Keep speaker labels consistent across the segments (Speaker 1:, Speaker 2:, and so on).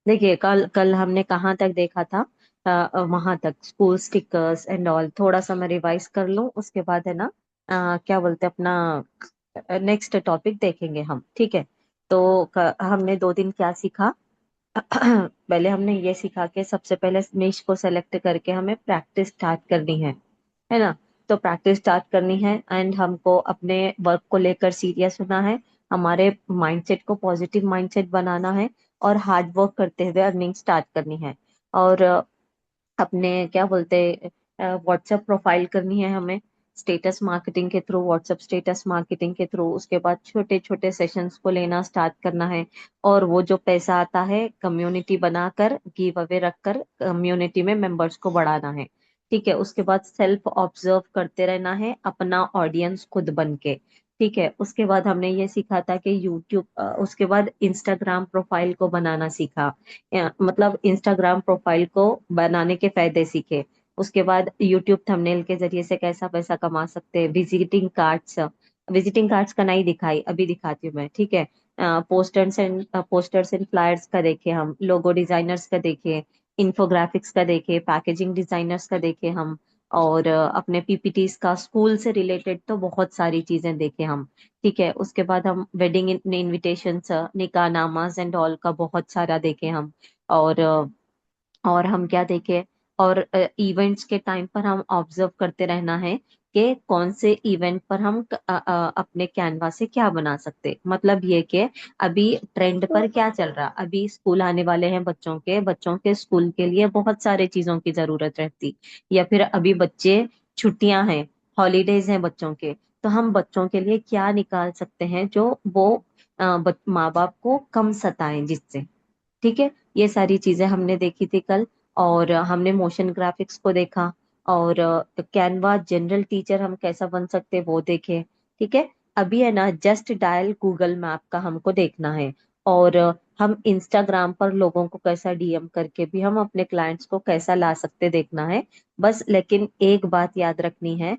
Speaker 1: देखिए, कल कल हमने कहाँ तक देखा था? वहां तक स्कूल स्टिकर्स एंड ऑल। थोड़ा सा मैं रिवाइज कर लूं, उसके बाद है ना क्या बोलते हैं अपना नेक्स्ट टॉपिक देखेंगे हम, ठीक है? तो हमने 2 दिन क्या सीखा? पहले हमने ये सीखा कि सबसे पहले निश को सेलेक्ट करके हमें प्रैक्टिस स्टार्ट करनी है ना? तो प्रैक्टिस स्टार्ट करनी है एंड हमको अपने वर्क को लेकर सीरियस होना है। हमारे माइंडसेट को पॉजिटिव माइंडसेट बनाना है और हार्ड वर्क करते हुए अर्निंग स्टार्ट करनी है। और अपने क्या बोलते व्हाट्सएप प्रोफाइल करनी है हमें, स्टेटस मार्केटिंग के थ्रू, व्हाट्सएप स्टेटस मार्केटिंग के थ्रू। उसके बाद छोटे छोटे सेशंस को लेना स्टार्ट करना है। और वो जो पैसा आता है कम्युनिटी बनाकर, गिव अवे रखकर कम्युनिटी में मेंबर्स को बढ़ाना है। ठीक है, उसके बाद सेल्फ ऑब्जर्व करते रहना है अपना ऑडियंस खुद बन के। ठीक है, उसके बाद हमने ये सीखा था कि यूट्यूब, उसके बाद इंस्टाग्राम प्रोफाइल को बनाना सीखा। मतलब इंस्टाग्राम प्रोफाइल को बनाने के फायदे सीखे। उसके बाद यूट्यूब थंबनेल के जरिए से कैसा पैसा कमा सकते हैं। विजिटिंग कार्ड्स का नहीं दिखाई, अभी दिखाती हूँ मैं, ठीक है? पोस्टर्स एंड फ्लायर्स का देखे हम, लोगो डिजाइनर्स का देखे, इन्फोग्राफिक्स का देखे, पैकेजिंग डिजाइनर्स का देखे हम। और अपने पीपीटीज का, स्कूल से रिलेटेड तो बहुत सारी चीजें देखे हम। ठीक है, उसके बाद हम वेडिंग इनविटेशन, निकाह नामाज एंड ऑल का बहुत सारा देखे हम। और और हम क्या देखे? और इवेंट्स के टाइम पर हम ऑब्जर्व करते रहना है कि कौन से इवेंट पर हम अपने कैनवा से क्या बना सकते। मतलब ये कि अभी ट्रेंड पर क्या चल रहा, अभी स्कूल आने वाले हैं बच्चों के स्कूल के लिए बहुत सारे चीजों की जरूरत रहती। या फिर अभी बच्चे, छुट्टियां हैं, हॉलीडेज हैं बच्चों के, तो हम बच्चों के लिए क्या निकाल सकते हैं जो वो माँ बाप को कम सताएं जिससे। ठीक है, ये सारी चीजें हमने देखी थी कल। और हमने मोशन ग्राफिक्स को देखा। और कैनवा जनरल टीचर हम कैसा बन सकते हैं वो देखे। ठीक है, अभी है ना जस्ट डायल गूगल मैप का हमको देखना है। और हम इंस्टाग्राम पर लोगों को कैसा डीएम करके भी हम अपने क्लाइंट्स को कैसा ला सकते देखना है। बस लेकिन एक बात याद रखनी है,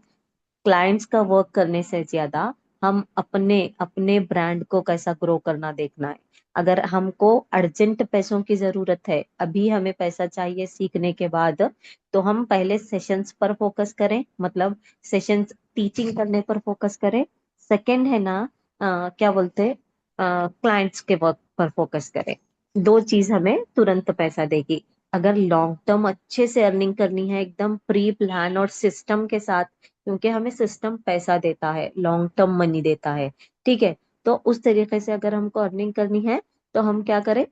Speaker 1: क्लाइंट्स का वर्क करने से ज्यादा हम अपने अपने ब्रांड को कैसा ग्रो करना देखना है। अगर हमको अर्जेंट पैसों की जरूरत है, अभी हमें पैसा चाहिए सीखने के बाद, तो हम पहले सेशंस पर फोकस करें, मतलब सेशंस टीचिंग करने पर फोकस करें। सेकंड है ना क्या बोलते, क्लाइंट्स के वर्क पर फोकस करें। दो चीज हमें तुरंत पैसा देगी। अगर लॉन्ग टर्म अच्छे से अर्निंग करनी है, एकदम प्री प्लान और सिस्टम के साथ, क्योंकि हमें सिस्टम पैसा देता है, लॉन्ग टर्म मनी देता है। ठीक है, तो उस तरीके से अगर हमको अर्निंग करनी है, तो हम क्या करें?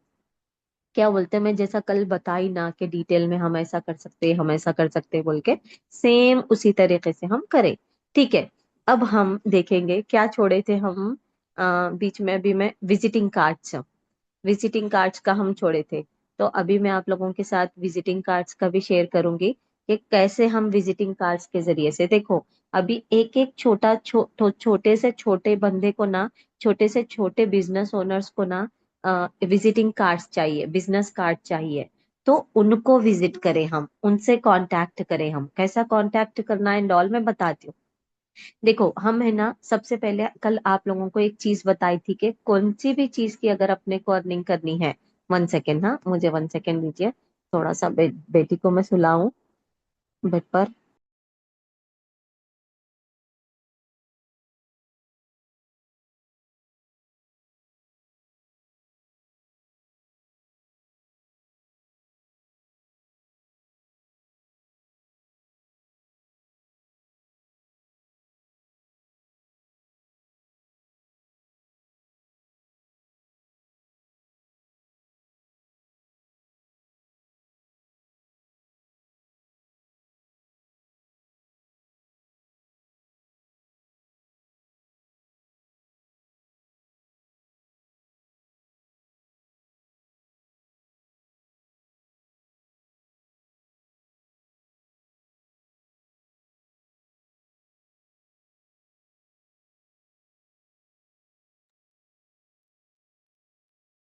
Speaker 1: क्या बोलते हैं, मैं जैसा कल बताई ना कि डिटेल में हम ऐसा कर सकते हैं, हम ऐसा कर सकते हैं बोल के, सेम उसी तरीके से हम करें। ठीक है, अब हम देखेंगे क्या छोड़े थे हम बीच में। अभी मैं विजिटिंग कार्ड्स का हम छोड़े थे। तो अभी मैं आप लोगों के साथ विजिटिंग कार्ड्स का भी शेयर करूंगी कि कैसे हम विजिटिंग कार्ड्स के जरिए से, देखो, अभी एक एक छोटे से छोटे बंदे को ना, छोटे से छोटे बिजनेस ओनर्स को ना विजिटिंग कार्ड्स चाहिए, बिजनेस कार्ड चाहिए। तो उनको विजिट करें हम, उनसे कांटेक्ट करें हम, कैसा कांटेक्ट करना है डॉल मैं बताती हूँ। देखो, हम है ना सबसे पहले कल आप लोगों को एक चीज बताई थी कि कौन सी भी चीज की अगर अपने को अर्निंग करनी है। 1 सेकेंड, हाँ मुझे 1 सेकेंड दीजिए। थोड़ा सा बेटी को मैं सुलाऊं बेड पर।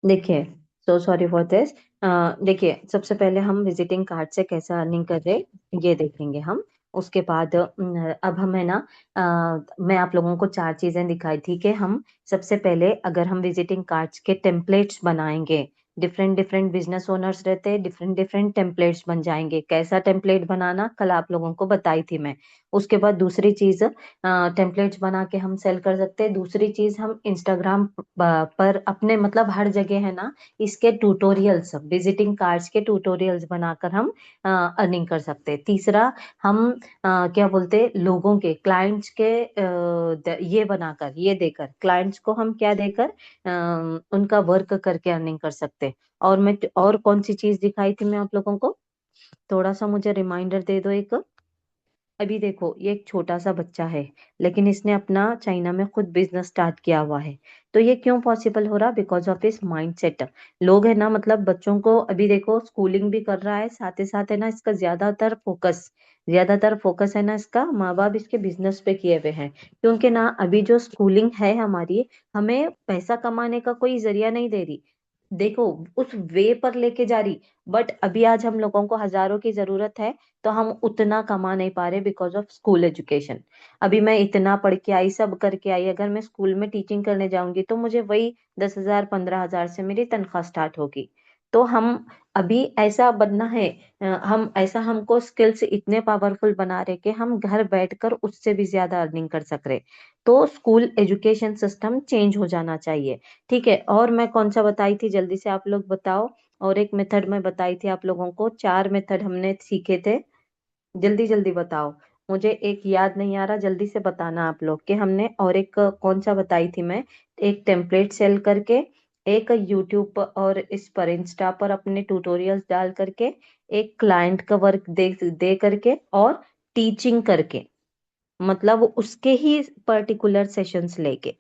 Speaker 1: देखिए, सो सॉरी फॉर दिस। देखिए, सबसे पहले हम विजिटिंग कार्ड से कैसे अर्निंग कर रहे ये देखेंगे हम। उसके बाद अब हम है ना मैं आप लोगों को 4 चीजें दिखाई थी कि हम सबसे पहले अगर हम विजिटिंग कार्ड्स के टेम्पलेट्स बनाएंगे, डिफरेंट डिफरेंट बिजनेस ओनर्स रहते हैं, डिफरेंट डिफरेंट टेम्पलेट्स बन जाएंगे। कैसा टेम्पलेट बनाना कल आप लोगों को बताई थी मैं। उसके बाद दूसरी चीज, टेम्पलेट्स बना के हम सेल कर सकते हैं। दूसरी चीज, हम इंस्टाग्राम पर अपने मतलब हर जगह है ना, इसके ट्यूटोरियल्स, विजिटिंग कार्ड्स के ट्यूटोरियल्स बनाकर हम अर्निंग कर सकते हैं। तीसरा, हम क्या बोलते हैं, लोगों के क्लाइंट्स के ये बनाकर, ये देकर क्लाइंट्स को हम क्या देकर उनका वर्क करके अर्निंग कर सकते हैं। और मैं और कौन सी चीज दिखाई थी मैं आप लोगों को, थोड़ा सा मुझे रिमाइंडर दे दो एक। अभी देखो, ये एक छोटा सा बच्चा है, लेकिन इसने अपना चाइना में खुद बिजनेस स्टार्ट किया हुआ है। तो ये क्यों पॉसिबल हो रहा? बिकॉज ऑफ इस माइंडसेट। लोग है ना, मतलब बच्चों को अभी देखो स्कूलिंग भी कर रहा है, साथ ही साथ है ना इसका ज्यादातर फोकस है ना इसका, माँ बाप इसके बिजनेस पे किए हुए हैं। क्योंकि ना अभी जो स्कूलिंग है हमारी, हमें पैसा कमाने का कोई जरिया नहीं दे रही। देखो, उस वे पर लेके जा रही। बट अभी आज हम लोगों को हजारों की जरूरत है, तो हम उतना कमा नहीं पा रहे बिकॉज ऑफ स्कूल एजुकेशन। अभी मैं इतना पढ़ के आई, सब करके आई, अगर मैं स्कूल में टीचिंग करने जाऊंगी तो मुझे वही 10,000 15,000 से मेरी तनख्वाह स्टार्ट होगी। तो हम अभी ऐसा बनना है, हमको स्किल्स इतने पावरफुल बना रहे कि हम घर बैठकर उससे भी ज्यादा अर्निंग कर सक रहे। तो स्कूल एजुकेशन सिस्टम चेंज हो जाना चाहिए। ठीक है, और मैं कौन सा बताई थी, जल्दी से आप लोग बताओ। और एक मेथड मैं बताई थी आप लोगों को, 4 मेथड हमने सीखे थे। जल्दी जल्दी बताओ, मुझे एक याद नहीं आ रहा, जल्दी से बताना आप लोग कि हमने और एक कौन सा बताई थी मैं। एक टेम्पलेट सेल करके, एक यूट्यूब पर और इस पर इंस्टा पर अपने ट्यूटोरियल्स डाल करके, एक क्लाइंट का वर्क दे दे करके, और टीचिंग करके, मतलब उसके ही पर्टिकुलर सेशंस लेके,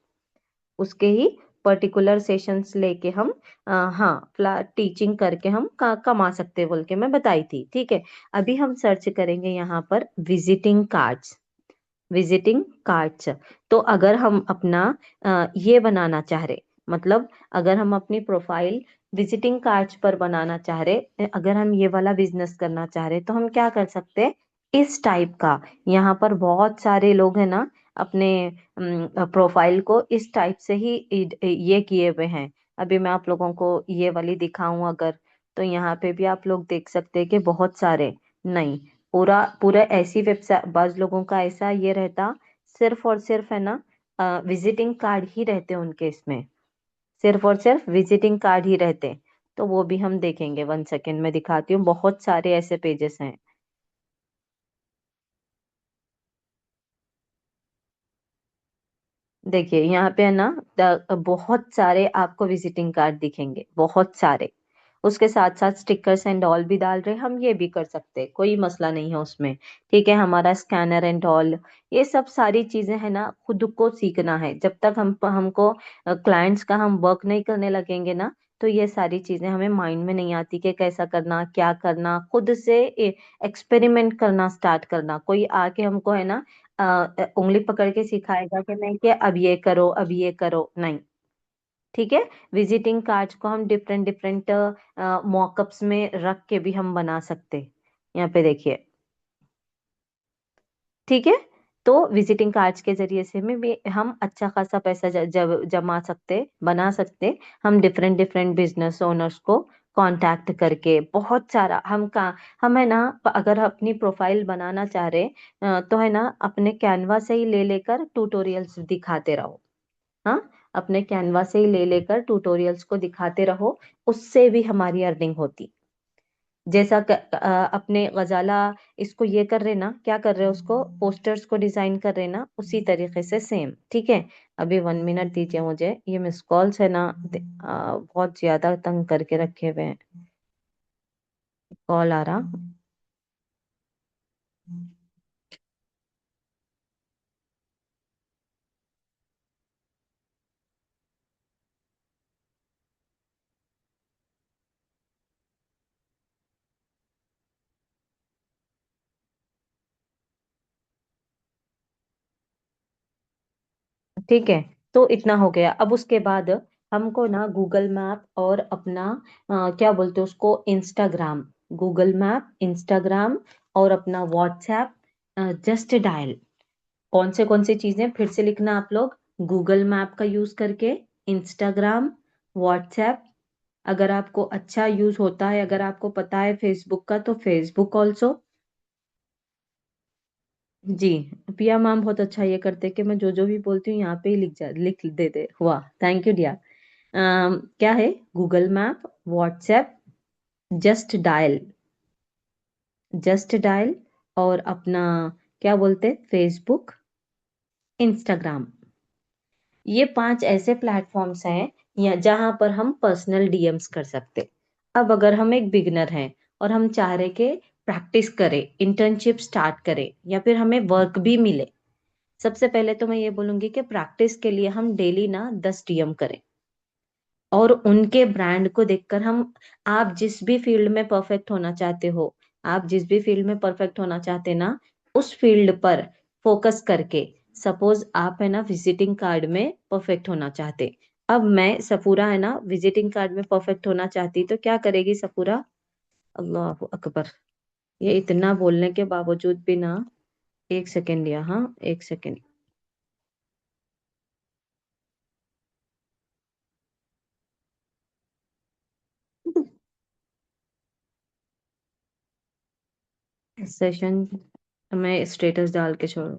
Speaker 1: उसके ही पर्टिकुलर सेशंस लेके हम हाँ टीचिंग करके हम कमा सकते हैं बोल के मैं बताई थी। ठीक है, अभी हम सर्च करेंगे यहाँ पर विजिटिंग कार्ड्स। विजिटिंग कार्ड्स, तो अगर हम अपना ये बनाना चाह रहे, मतलब अगर हम अपनी प्रोफाइल विजिटिंग कार्ड्स पर बनाना चाह रहे, अगर हम ये वाला बिजनेस करना चाह रहे, तो हम क्या कर सकते हैं, इस टाइप का। यहाँ पर बहुत सारे लोग हैं ना, अपने प्रोफाइल को इस टाइप से ही ये किए हुए हैं। अभी मैं आप लोगों को ये वाली दिखाऊं अगर, तो यहाँ पे भी आप लोग देख सकते हैं कि बहुत सारे, नहीं, पूरा पूरा ऐसी वेबसाइट, बाज लोगों का ऐसा ये रहता, सिर्फ और सिर्फ है ना विजिटिंग कार्ड ही रहते उनके इसमें, सिर्फ और सिर्फ विजिटिंग कार्ड ही रहते। तो वो भी हम देखेंगे, 1 सेकेंड में दिखाती हूँ, बहुत सारे ऐसे पेजेस हैं। देखिए यहाँ पे है ना, बहुत सारे आपको विजिटिंग कार्ड दिखेंगे, बहुत सारे। उसके साथ साथ स्टिकर्स एंड ऑल भी डाल रहे, हम ये भी कर सकते हैं, कोई मसला नहीं है उसमें। ठीक है, हमारा स्कैनर एंड ऑल, ये सब सारी चीजें है ना, खुद को सीखना है। जब तक हमको क्लाइंट्स का हम वर्क नहीं करने लगेंगे ना, तो ये सारी चीजें हमें माइंड में नहीं आती कि कैसा करना, क्या करना। खुद से एक्सपेरिमेंट करना स्टार्ट करना, कोई आके हमको है ना उंगली पकड़ के सिखाएगा कि नहीं कि अब ये करो, अब ये करो, नहीं। ठीक है, विजिटिंग कार्ड्स को हम डिफरेंट डिफरेंट मॉकअप्स में रख के भी हम बना सकते हैं। यहाँ पे देखिए, ठीक है। तो विजिटिंग कार्ड्स के जरिए से में भी हम अच्छा खासा पैसा जमा सकते, बना सकते। हम डिफरेंट डिफरेंट बिजनेस ओनर्स को कांटेक्ट करके, बहुत सारा हम है ना, अगर अपनी प्रोफाइल बनाना चाह रहे तो है ना, अपने कैनवा से ही ले लेकर ट्यूटोरियल्स दिखाते रहो। हाँ, अपने कैनवा से ही ले लेकर ट्यूटोरियल्स को दिखाते रहो, उससे भी हमारी अर्निंग होती। जैसा अपने गजाला इसको ये कर रहे ना, क्या कर रहे उसको, पोस्टर्स को डिजाइन कर रहे ना, उसी तरीके से सेम। ठीक है, अभी 1 मिनट दीजिए मुझे, ये मिस कॉल्स है ना, बहुत ज्यादा तंग करके रखे हुए हैं। कॉल आ रहा। ठीक है, तो इतना हो गया। अब उसके बाद हमको ना गूगल मैप और अपना क्या बोलते हैं उसको, इंस्टाग्राम, गूगल मैप, इंस्टाग्राम और अपना व्हाट्सएप, जस्ट डायल। कौन से चीजें फिर से लिखना आप लोग, गूगल मैप का यूज करके, इंस्टाग्राम, व्हाट्सएप, अगर आपको अच्छा यूज होता है, अगर आपको पता है फेसबुक का, तो फेसबुक ऑल्सो। जी। पिया मैम बहुत अच्छा ये करते कि मैं जो जो भी बोलती हूँ यहाँ पे ही लिख देते। हुआ, थैंक यू डियर। क्या है? Google map, WhatsApp, just dial, just dial, और अपना क्या बोलते, फेसबुक, इंस्टाग्राम। ये 5 ऐसे प्लेटफॉर्म्स हैं या जहां पर हम पर्सनल डीएम्स कर सकते। अब अगर हम एक बिगनर हैं और हम चाह रहे कि प्रैक्टिस करें, इंटर्नशिप स्टार्ट करें, या फिर हमें वर्क भी मिले, सबसे पहले तो मैं ये बोलूंगी कि प्रैक्टिस के लिए हम डेली ना 10 डीएम करें। और उनके ब्रांड को देखकर हम, आप जिस भी फील्ड में परफेक्ट होना चाहते हो, आप जिस भी फील्ड में परफेक्ट होना चाहते ना, उस फील्ड पर फोकस करके, सपोज आप है ना विजिटिंग कार्ड में परफेक्ट होना चाहते। अब मैं सफूरा है ना विजिटिंग कार्ड में परफेक्ट होना चाहती, तो क्या करेगी सफूरा? अल्लाह अकबर। ये इतना बोलने के बावजूद भी ना, एक सेकेंड दिया, हाँ एक सेकेंड। सेशन मैं स्टेटस डाल के छोड़ू?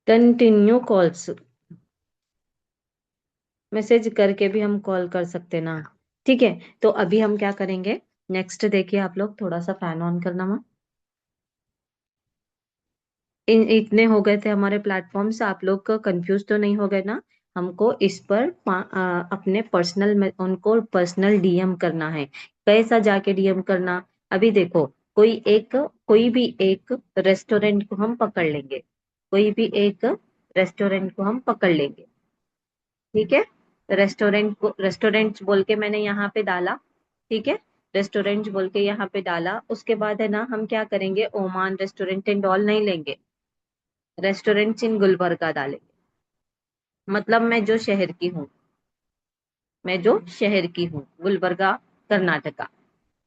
Speaker 1: कंटिन्यू कॉल्स, मैसेज करके भी हम कॉल कर सकते ना। ठीक है, तो अभी हम क्या करेंगे, नेक्स्ट देखिए आप लोग, थोड़ा सा फैन ऑन करना मत। इतने हो गए थे हमारे प्लेटफॉर्म्स, आप लोग कंफ्यूज तो नहीं हो गए ना? हमको इस पर अपने पर्सनल में उनको पर्सनल डीएम करना है। कैसा जाके डीएम करना? अभी देखो, कोई भी एक रेस्टोरेंट को हम पकड़ लेंगे, कोई भी एक रेस्टोरेंट को हम पकड़ लेंगे। ठीक है, रेस्टोरेंट बोल के मैंने यहाँ पे डाला। ठीक है, रेस्टोरेंट बोल के यहाँ पे डाला, उसके बाद है ना हम क्या करेंगे, ओमान रेस्टोरेंट एंड ऑल नहीं लेंगे, रेस्टोरेंट इन गुलबर्गा डालेंगे। मतलब मैं जो शहर की हूँ, गुलबर्गा, कर्नाटका।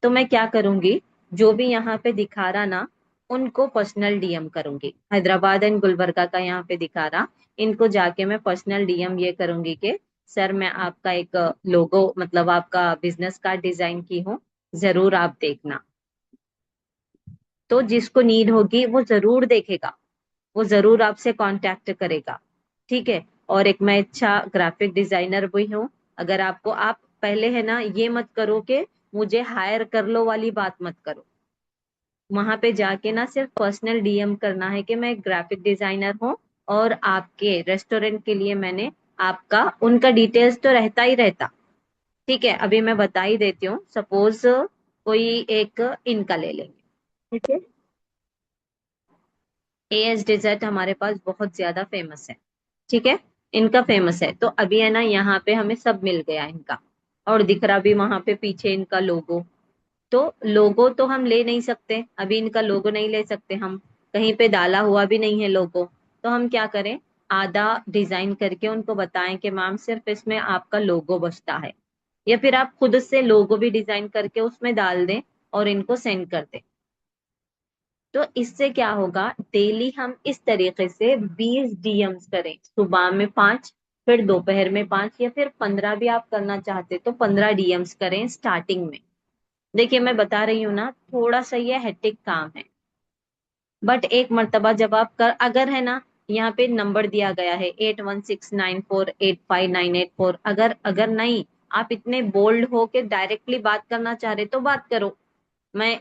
Speaker 1: तो मैं क्या करूंगी, जो भी यहाँ पे दिखा रहा ना, उनको पर्सनल डीएम करूंगी। हैदराबाद एंड गुलबर्गा का यहाँ पे दिखा रहा, इनको जाके मैं पर्सनल डीएम ये करूंगी कि सर मैं आपका एक लोगो, मतलब आपका बिजनेस कार्ड डिजाइन की हूँ, जरूर आप देखना। तो जिसको नीड होगी वो जरूर देखेगा, वो जरूर आपसे कांटेक्ट करेगा। ठीक है, और एक मैं अच्छा ग्राफिक डिजाइनर भी हूँ। अगर आपको, आप पहले है ना ये मत करो कि मुझे हायर कर लो वाली बात मत करो। वहां पे जाके ना सिर्फ पर्सनल डीएम करना है कि मैं एक ग्राफिक डिजाइनर हूँ, और आपके रेस्टोरेंट के लिए मैंने आपका, उनका डिटेल्स तो रहता ही रहता। ठीक है, अभी मैं बता ही देती हूँ, सपोज कोई एक इनका ले लेंगे। ठीक है, एएस डेजर्ट हमारे पास बहुत ज्यादा फेमस है। ठीक है, इनका फेमस है, तो अभी है ना यहाँ पे हमें सब मिल गया इनका, और दिख रहा भी वहां पे पीछे इनका लोगो। तो लोगो तो हम ले नहीं सकते, अभी इनका लोगो नहीं ले सकते हम, कहीं पे डाला हुआ भी नहीं है लोगो। तो हम क्या करें, आधा डिजाइन करके उनको बताएं कि मैम सिर्फ इसमें आपका लोगो बचता है, या फिर आप खुद से लोगो भी डिजाइन करके उसमें डाल दें और इनको सेंड कर दें। तो इससे क्या होगा, डेली हम इस तरीके से 20 डीएम्स करें, सुबह में 5, फिर दोपहर में 5, या फिर 15 भी आप करना चाहते तो 15 डीएम्स करें स्टार्टिंग में। देखिए मैं बता रही हूँ ना, थोड़ा सा ये हेक्टिक काम है, बट एक मर्तबा जब आप कर, अगर है ना, यहाँ पे नंबर दिया गया है 8169485984, अगर अगर नहीं, आप इतने बोल्ड हो के डायरेक्टली बात करना चाह रहे तो बात करो। मैं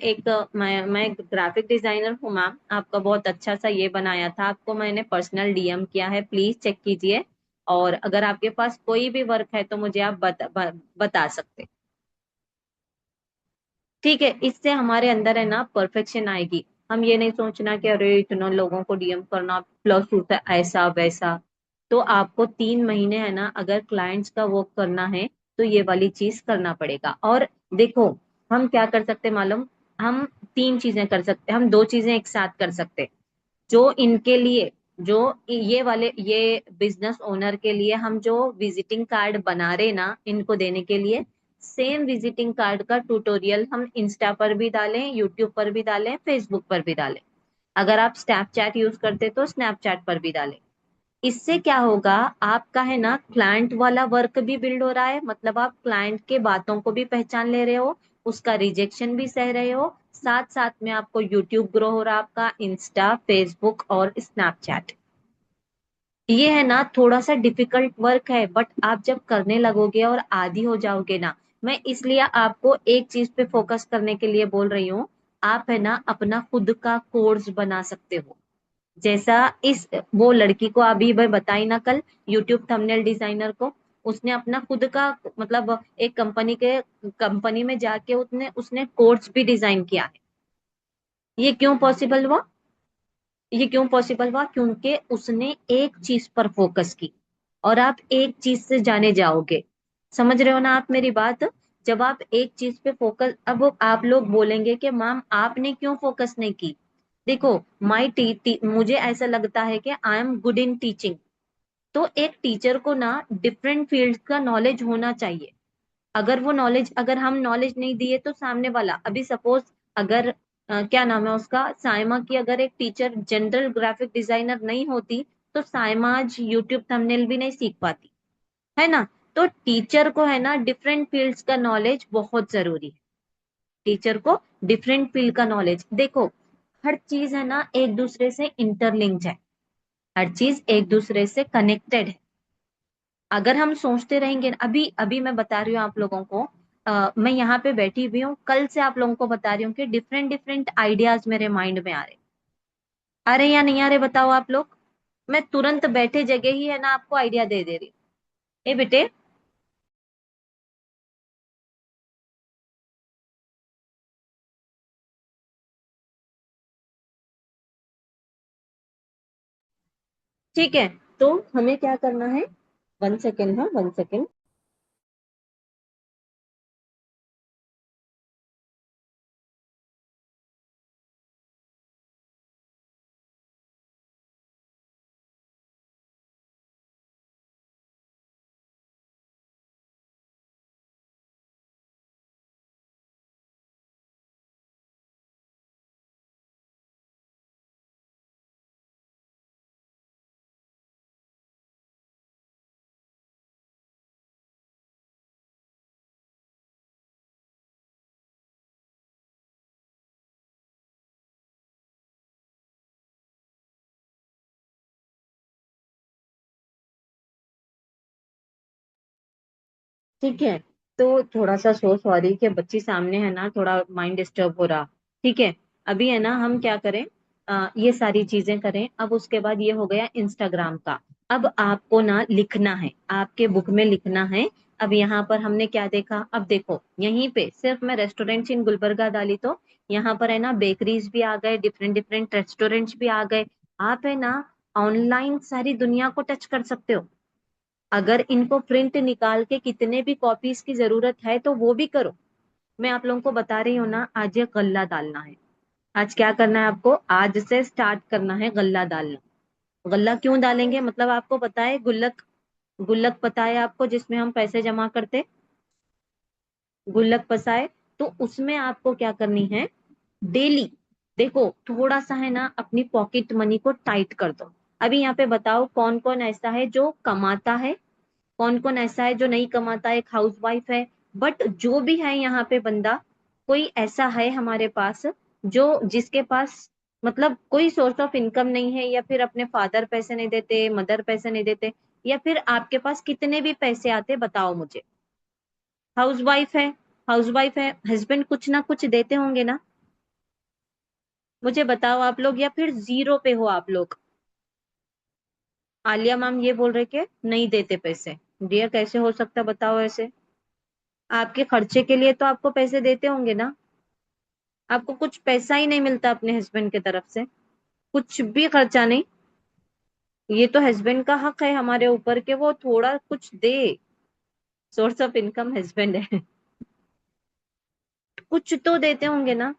Speaker 1: ग्राफिक डिजाइनर हूँ मैम, आपका बहुत अच्छा सा ये बनाया था, आपको मैंने पर्सनल डीएम किया है, प्लीज चेक कीजिए। और अगर आपके पास कोई भी वर्क है तो मुझे आप बता सकते। ठीक है, इससे हमारे अंदर है ना परफेक्शन आएगी। हम ये नहीं सोचना कि अरे इतना लोगों को डीएम करना प्लस होता है ऐसा वैसा। तो आपको 3 महीने है ना, अगर क्लाइंट्स का वर्क करना है तो ये वाली चीज करना पड़ेगा। और देखो, हम क्या कर सकते हैं मालूम, हम 3 चीजें कर सकते हैं, हम 2 चीजें एक साथ कर सकते हैं। जो इनके लिए जो ये बिजनेस ओनर के लिए हम जो विजिटिंग कार्ड बना रहे ना इनको देने के लिए, सेम विजिटिंग कार्ड का ट्यूटोरियल हम इंस्टा पर भी डालें, यूट्यूब पर भी डालें, फेसबुक पर भी डालें। अगर आप स्नैपचैट यूज करते तो स्नैपचैट पर भी डालें। इससे क्या होगा, आपका है ना क्लाइंट वाला वर्क भी बिल्ड हो रहा है, मतलब आप क्लाइंट के बातों को भी पहचान ले रहे हो, उसका रिजेक्शन भी सह रहे हो, साथ साथ में आपको यूट्यूब ग्रो हो रहा है, आपका इंस्टा, फेसबुक और स्नैपचैट। ये है ना थोड़ा सा डिफिकल्ट वर्क है, बट आप जब करने लगोगे और आदी हो जाओगे ना, मैं इसलिए आपको एक चीज पे फोकस करने के लिए बोल रही हूँ। आप है ना अपना खुद का कोर्स बना सकते हो। जैसा इस वो लड़की को अभी मैं बताई ना कल, यूट्यूब थंबनेल डिजाइनर को, उसने अपना खुद का मतलब एक कंपनी में जाके उसने उसने कोर्स भी डिजाइन किया है। ये क्यों पॉसिबल हुआ? ये क्यों पॉसिबल हुआ? क्योंकि उसने एक चीज पर फोकस की। और आप एक चीज से जाने जाओगे। समझ रहे हो ना आप मेरी बात? जब आप एक चीज पे फोकस, अब वो आप लोग बोलेंगे कि मैम आपने क्यों फोकस नहीं की। देखो, मुझे ऐसा लगता है कि I am good in teaching. तो एक टीचर को ना डिफरेंट फील्ड का नॉलेज होना चाहिए। अगर वो नॉलेज, अगर हम नॉलेज नहीं दिए तो सामने वाला, अभी सपोज अगर क्या नाम है उसका, साइमा की अगर एक टीचर जनरल ग्राफिक डिजाइनर नहीं होती, तो साइमा आज यूट्यूब थंबनेल भी नहीं सीख पाती, है ना? तो टीचर को है ना डिफरेंट फील्ड्स का नॉलेज बहुत जरूरी है। टीचर को डिफरेंट फील्ड का नॉलेज, देखो, हर चीज है ना एक दूसरे से इंटरलिंक्ड है। हर चीज एक दूसरे से कनेक्टेड है। अगर हम सोचते रहेंगे, अभी अभी मैं बता रही हूँ आप लोगों को, मैं यहाँ पे बैठी हुई हूँ, कल से आप लोगों को बता रही हूँ कि डिफरेंट डिफरेंट आइडियाज मेरे माइंड में आ रहे या नहीं आ रहे, बताओ आप लोग। मैं तुरंत बैठे जगह ही है ना आपको आइडिया दे दे रही हूँ। ए बेटे, ठीक है, तो हमें क्या करना है? 1 सेकेंड, हाँ 1 सेकेंड। ठीक है, तो थोड़ा सा सो सॉरी कि बच्ची सामने है ना, थोड़ा माइंड डिस्टर्ब हो रहा। ठीक है, अभी है ना हम क्या करें, ये सारी चीजें करें। अब उसके बाद ये हो गया इंस्टाग्राम का। अब आपको ना लिखना है, आपके बुक में लिखना है। अब यहाँ पर हमने क्या देखा, अब देखो यहीं पे सिर्फ मैं रेस्टोरेंट्स इन गुलबर्गा डाली तो यहाँ पर है ना बेकरीज भी आ गए, डिफरेंट डिफरेंट रेस्टोरेंट्स भी आ गए। आप है ना ऑनलाइन सारी दुनिया को टच कर सकते हो। अगर इनको प्रिंट निकाल के कितने भी कॉपीज की जरूरत है तो वो भी करो। मैं आप लोगों को बता रही हूँ ना, आज ये गल्ला डालना है। आज क्या करना है आपको, आज से स्टार्ट करना है गल्ला डालना। गल्ला क्यों डालेंगे, मतलब आपको पता है गुल्लक, गुल्लक पता है आपको जिसमें हम पैसे जमा करते, गुल्लक पता है? तो उसमें आपको क्या करनी है, डेली देखो थोड़ा सा है ना अपनी पॉकेट मनी को टाइट कर दो। अभी यहाँ पे बताओ कौन कौन ऐसा है जो कमाता है, कौन कौन ऐसा है जो नहीं कमाता है, एक हाउस वाइफ है। बट जो भी है यहाँ पे बंदा, कोई ऐसा है हमारे पास जो जिसके पास मतलब कोई सोर्स ऑफ इनकम नहीं है, या फिर अपने फादर पैसे नहीं देते, मदर पैसे नहीं देते, या फिर आपके पास कितने भी पैसे आते बताओ मुझे। हाउस वाइफ है, हाउस वाइफ है, हस्बैंड कुछ ना कुछ देते होंगे ना, मुझे बताओ आप लोग, या फिर जीरो पे हो आप लोग? आलिया मैम ये बोल रहे कि नहीं देते पैसे। डियर कैसे हो सकता, बताओ ऐसे? आपके खर्चे के लिए तो आपको पैसे देते होंगे ना। आपको कुछ पैसा ही नहीं मिलता अपने हस्बैंड की तरफ से, कुछ भी खर्चा नहीं। ये तो हस्बैंड का हक है हमारे ऊपर कि वो थोड़ा कुछ दे। सोर्स ऑफ इनकम हस्बैंड है। कुछ तो देते होंगे ना।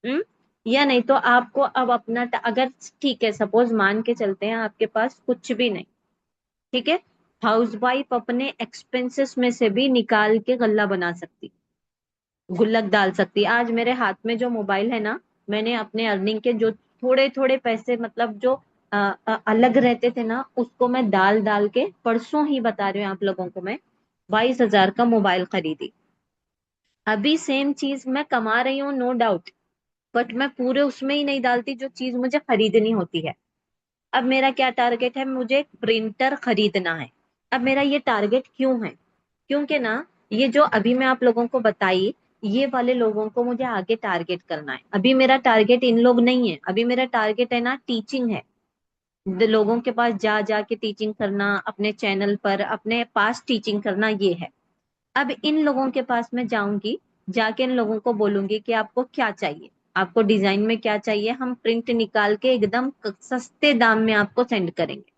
Speaker 1: हम्म? या नहीं तो आपको अब अपना अगर ठीक है, सपोज मान के चलते हैं आपके पास कुछ भी नहीं, ठीक है, हाउसवाइफ अपने एक्सपेंसेस में से भी निकाल के गल्ला बना सकती, गुल्लक डाल सकती। आज मेरे हाथ में जो मोबाइल है ना, मैंने अपने अर्निंग के जो थोड़े थोड़े पैसे, मतलब जो अलग रहते थे ना, उसको मैं डाल डाल के परसों ही बता रही हूँ आप लोगों को, मैं 22,000 का मोबाइल खरीदी। अभी सेम चीज मैं कमा रही हूँ, नो डाउट, बट मैं पूरे उसमें ही नहीं डालती जो चीज मुझे खरीदनी होती है। अब मेरा क्या टारगेट है, मुझे एक प्रिंटर खरीदना है। अब मेरा ये टारगेट क्यों है, क्योंकि ना ये जो अभी मैं आप लोगों को बताई, ये वाले लोगों को मुझे आगे टारगेट करना है। अभी मेरा टारगेट इन लोग नहीं है, अभी मेरा टारगेट है ना टीचिंग है। लोगों के पास जा जा के टीचिंग करना, अपने चैनल पर अपने पास टीचिंग करना, ये है। अब इन लोगों के पास मैं जाऊंगी, जाके इन लोगों को बोलूंगी कि आपको क्या चाहिए, आपको डिजाइन में क्या चाहिए, हम प्रिंट निकाल के एकदम सस्ते दाम में आपको सेंड करेंगे।